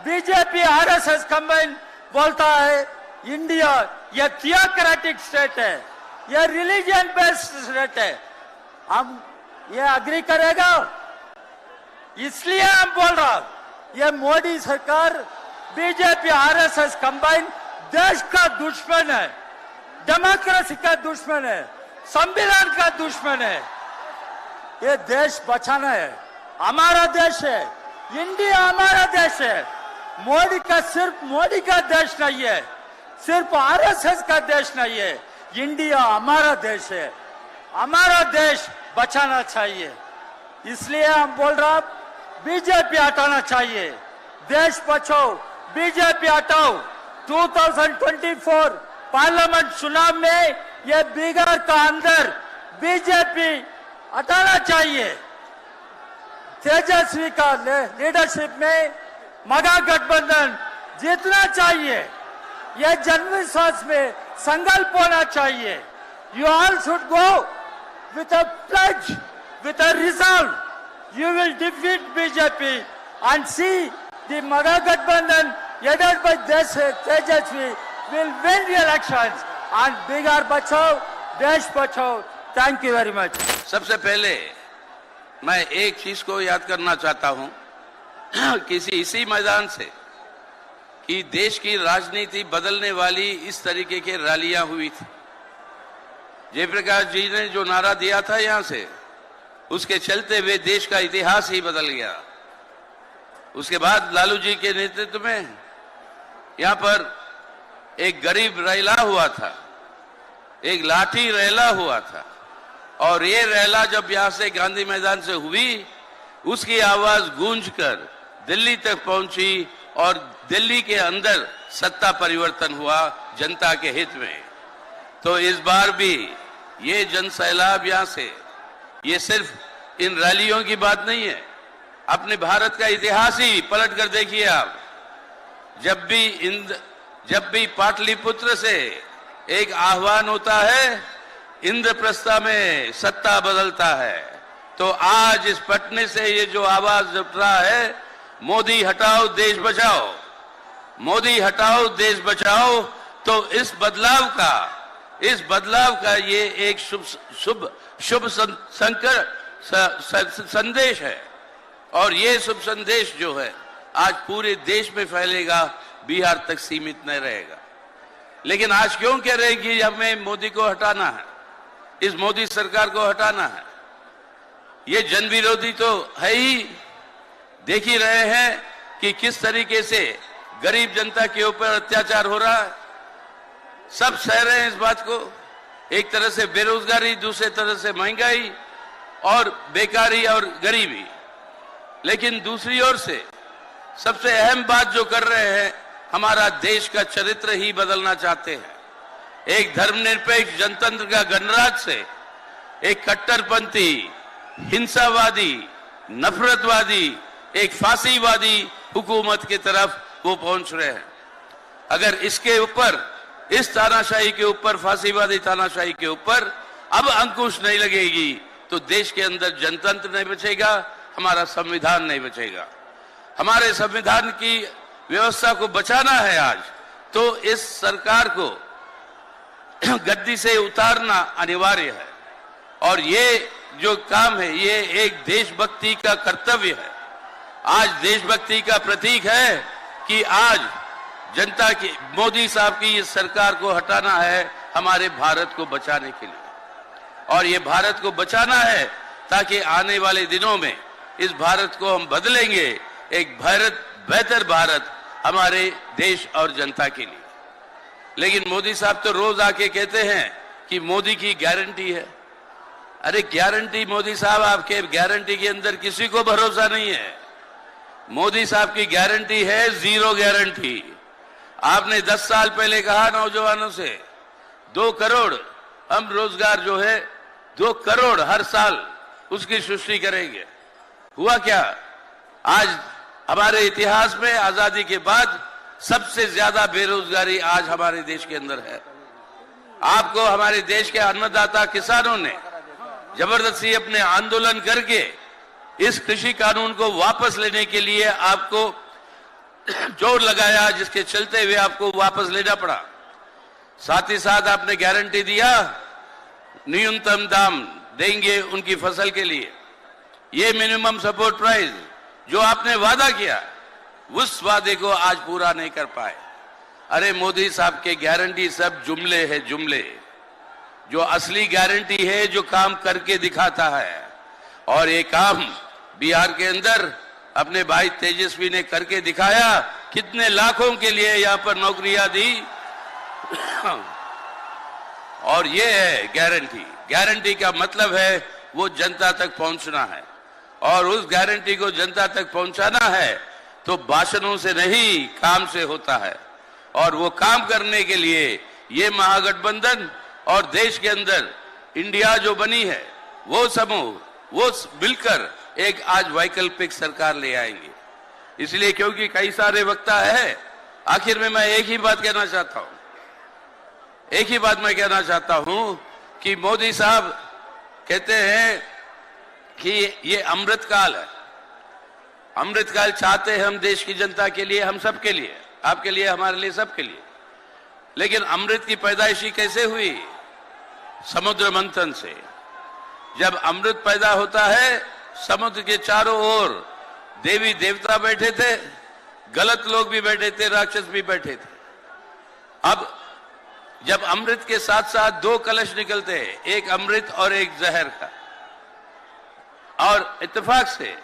BJP RSS combine बोलता है India यह theocratic state है, यह religion based state है. हम ये अग्री करेगा? इसलिए हम बोल रहा यह मोदी सरकार बीजेपी आरएसएस कंबाइन देश का दुश्मन है, डेमोक्रेसी का दुश्मन है, संविधान का दुश्मन है. ये देश बचाना है, हमारा देश है, इंडिया हमारा देश है. मोदी का सिर्फ मोदी का देश नहीं है, सिर्फ आरएसएस का देश नहीं है, इंडिया हमारा देश है. हमारा देश बचाना चाहिए. इसलिए हम बोल रहा बीजेपी हटाना चाहिए. देश बचाओ, बीजेपी हटाओ. 2024 पार्लियामेंट चुनाव में यह बिहार का अंदर बीजेपी हटाना चाहिए. तेजस्वी का लीडरशिप में महा गठबंधन जीतना चाहिए. यह जनविश्वास में संकल्प होना चाहिए. You all should go with a pledge, with a resolve. You will defeat BJP and see the Maha Gadbandhan headed by Tejasvi will win the elections and Bihar bachao, Desh bachao. Thank you very much. सबसे पहले मैं एक चीज को याद करना चाहता हूं किसी इसी मैदान से कि देश की राजनीति बदलने वाली इस तरीके की रैलियां हुई थी। जयप्रकाश जी ने जो नारा दिया था यहां से, उसके चलते हुए देश का इतिहास ही बदल गया। उसके बाद लालू जी के नेतृत्व में यहां पर एक गरीब रैला हुआ था, एक लाठी रैला हुआ था, और ये रैला जब यहां से गांधी मैदान से हुई, उसकी आवाज गूंजकर दिल्ली तक पहुंची और दिल्ली के अंदर सत्ता परिवर्तन हुआ जनता के हित में। तो इस बार भी ये जन सैलाब यहां से, ये सिर्फ इन रैलियों की बात नहीं है, अपने भारत का इतिहास ही पलट कर देखिए आप। जब भी पाटलिपुत्र से एक आह्वान होता है, इंद्रप्रस्थ में सत्ता बदलता है, तो आज इस पटने से ये जो आवाज उठ रहा है, मोदी हटाओ देश बचाओ, मोदी हटाओ देश बचाओ, तो इस बदलाव का ये एक शुभ संदेश है। और ये शुभ संदेश जो है आज पूरे देश में फैलेगा, बिहार तक सीमित नहीं रहेगा। लेकिन आज क्यों कह रहे हैं कि हमें मोदी को हटाना है, इस मोदी सरकार को हटाना है? ये जन विरोधी तो है ही। देख ही रहे हैं कि किस तरीके से गरीब जनता के ऊपर अत्याचार हो रहा है। सब सह रहे हैं इस बात को। एक तरह से बेरोजगारी, दूसरे तरह से महंगाई और बेकारी और गरीबी। लेकिन दूसरी ओर से सबसे अहम बात जो कर रहे हैं, हमारा देश का चरित्र ही बदलना चाहते हैं। एक धर्मनिरपेक्ष जनतंत्र का गणराज्य से एक कट्टरपंथी, हिंसावादी, नफरतवादी, एक फांसीवादी हुकूमत की तरफ वो पहुंच रहे हैं। अगर इसके ऊपर, इस तानाशाही के ऊपर, फांसीवादी तानाशाही के ऊपर अब अंकुश नहीं लगेगी, तो देश के अंदर जनतंत्र नहीं बचेगा, हमारा संविधान नहीं बचेगा। हमारे संविधान की व्यवस्था को बचाना है आज, तो इस सरकार को गद्दी से उतारना अनिवार्य है। और ये जो काम है, ये एक देशभक्ति का कर्तव्य है। आज देशभक्ति का प्रतीक है कि आज जनता की, मोदी साहब की इस सरकार को हटाना है हमारे भारत को बचाने के लिए। और ये भारत को बचाना है ताकि आने वाले दिनों में इस भारत को हम बदलेंगे, एक बेहतर भारत हमारे देश और जनता के लिए। लेकिन मोदी साहब तो रोज आके कहते हैं कि मोदी की गारंटी है। अरे गारंटी मोदी साहब, आपके गारंटी के अंदर किसी को भरोसा नहीं है। मोदी साहब की गारंटी है जीरो गारंटी। आपने 10 साल पहले कहा नौजवानों से 2 करोड़ हम रोजगार जो है 2 करोड़ हर साल उसकी सृष्टि करेंगे। हुआ क्या? आज हमारे इतिहास में आजादी के बाद सबसे ज्यादा बेरोजगारी आज हमारे देश के अंदर है। आपको हमारे देश के अन्नदाता किसानों ने जबरदस्ती अपने आंदोलन करके इस कृषि कानून को वापस लेने के लिए आपको जोर लगाया, जिसके चलते हुए आपको वापस लेना पड़ा। साथ ही साथ आपने गारंटी दिया न्यूनतम दाम देंगे उनकी फसल के लिए। ये मिनिमम सपोर्ट प्राइस जो आपने वादा किया, उस वादे को आज पूरा नहीं कर पाए। अरे मोदी साहब के गारंटी सब जुमले है, जुमले। जो असली गारंटी है, जो काम करके दिखाता है। और ये काम बिहार के अंदर अपने भाई तेजस्वी ने करके दिखाया। कितने लाखों के लिए यहां पर नौकरियां दी। और ये है गारंटी। गारंटी का मतलब है वो जनता तक पहुंचना है, और उस गारंटी को जनता तक पहुंचाना है तो भाषणों से नहीं, काम से होता है। और वो काम करने के लिए ये महागठबंधन और देश के अंदर इंडिया जो बनी है, वो समूह, वो मिलकर एक आज वैकल्पिक सरकार ले आएंगे। इसलिए क्योंकि कई सारे वक्ता है, आखिर में मैं एक ही बात कहना चाहता हूं, एक ही बात मैं कहना चाहता हूं कि मोदी साहब कहते हैं कि ये अमृतकाल है। अमृतकाल चाहते हैं हम देश की जनता के लिए, हम सबके लिए, आपके लिए, हमारे लिए, सबके लिए। लेकिन अमृत की पैदाइशी कैसे हुई? समुद्र मंथन से। जब अमृत पैदा होता है समुद्र के चारों ओर देवी देवता बैठे थे, गलत लोग भी बैठे थे, राक्षस भी बैठे थे। अब जब अमृत के साथ साथ दो कलश निकलते हैं, एक अमृत और एक जहर का, और इत्तेफाक से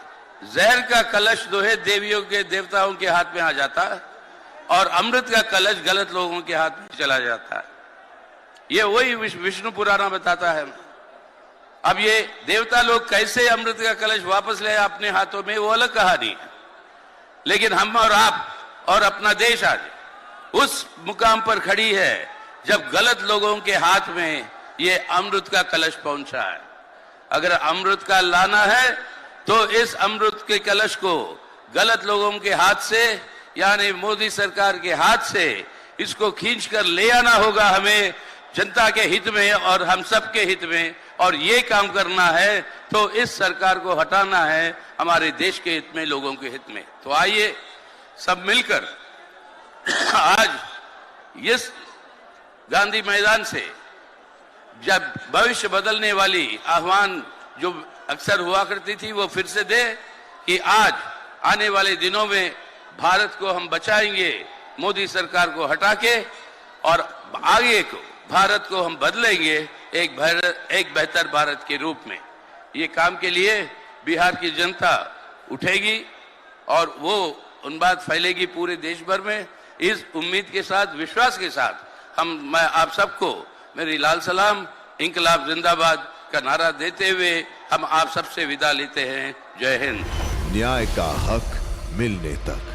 जहर का कलश जो है देवियों के देवताओं के हाथ में आ जाता है और अमृत का कलश गलत लोगों के हाथ में चला जाता है। ये वही विष्णु पुराण बताता है। अब ये देवता लोग कैसे अमृत का कलश वापस ले अपने हाथों में, वो अलग कहानी है। लेकिन हम और आप और अपना देश आज उस मुकाम पर खड़ी है जब गलत लोगों के हाथ में ये अमृत का कलश पहुंचा है। अगर अमृत का लाना है तो इस अमृत के कलश को गलत लोगों के हाथ से, यानी मोदी सरकार के हाथ से इसको खींच कर ले आना होगा हमें, जनता के हित में और हम सब के हित में। और ये काम करना है तो इस सरकार को हटाना है हमारे देश के हित में, लोगों के हित में। तो आइए सब मिलकर आज इस गांधी मैदान से जब भविष्य बदलने वाली आह्वान जो अक्सर हुआ करती थी वो फिर से दे कि आज आने वाले दिनों में भारत को हम बचाएंगे मोदी सरकार को हटा के, और आगे को भारत को हम बदलेंगे एक बेहतर भारत के रूप में। ये काम के लिए बिहार की जनता उठेगी और वो उन बात फैलेगी पूरे देश भर में। इस उम्मीद के साथ, विश्वास के साथ मैं आप सबको मेरी लाल सलाम, इंकलाब जिंदाबाद का नारा देते हुए हम आप सबसे विदा लेते हैं। जय हिंद। न्याय का हक मिलने तक।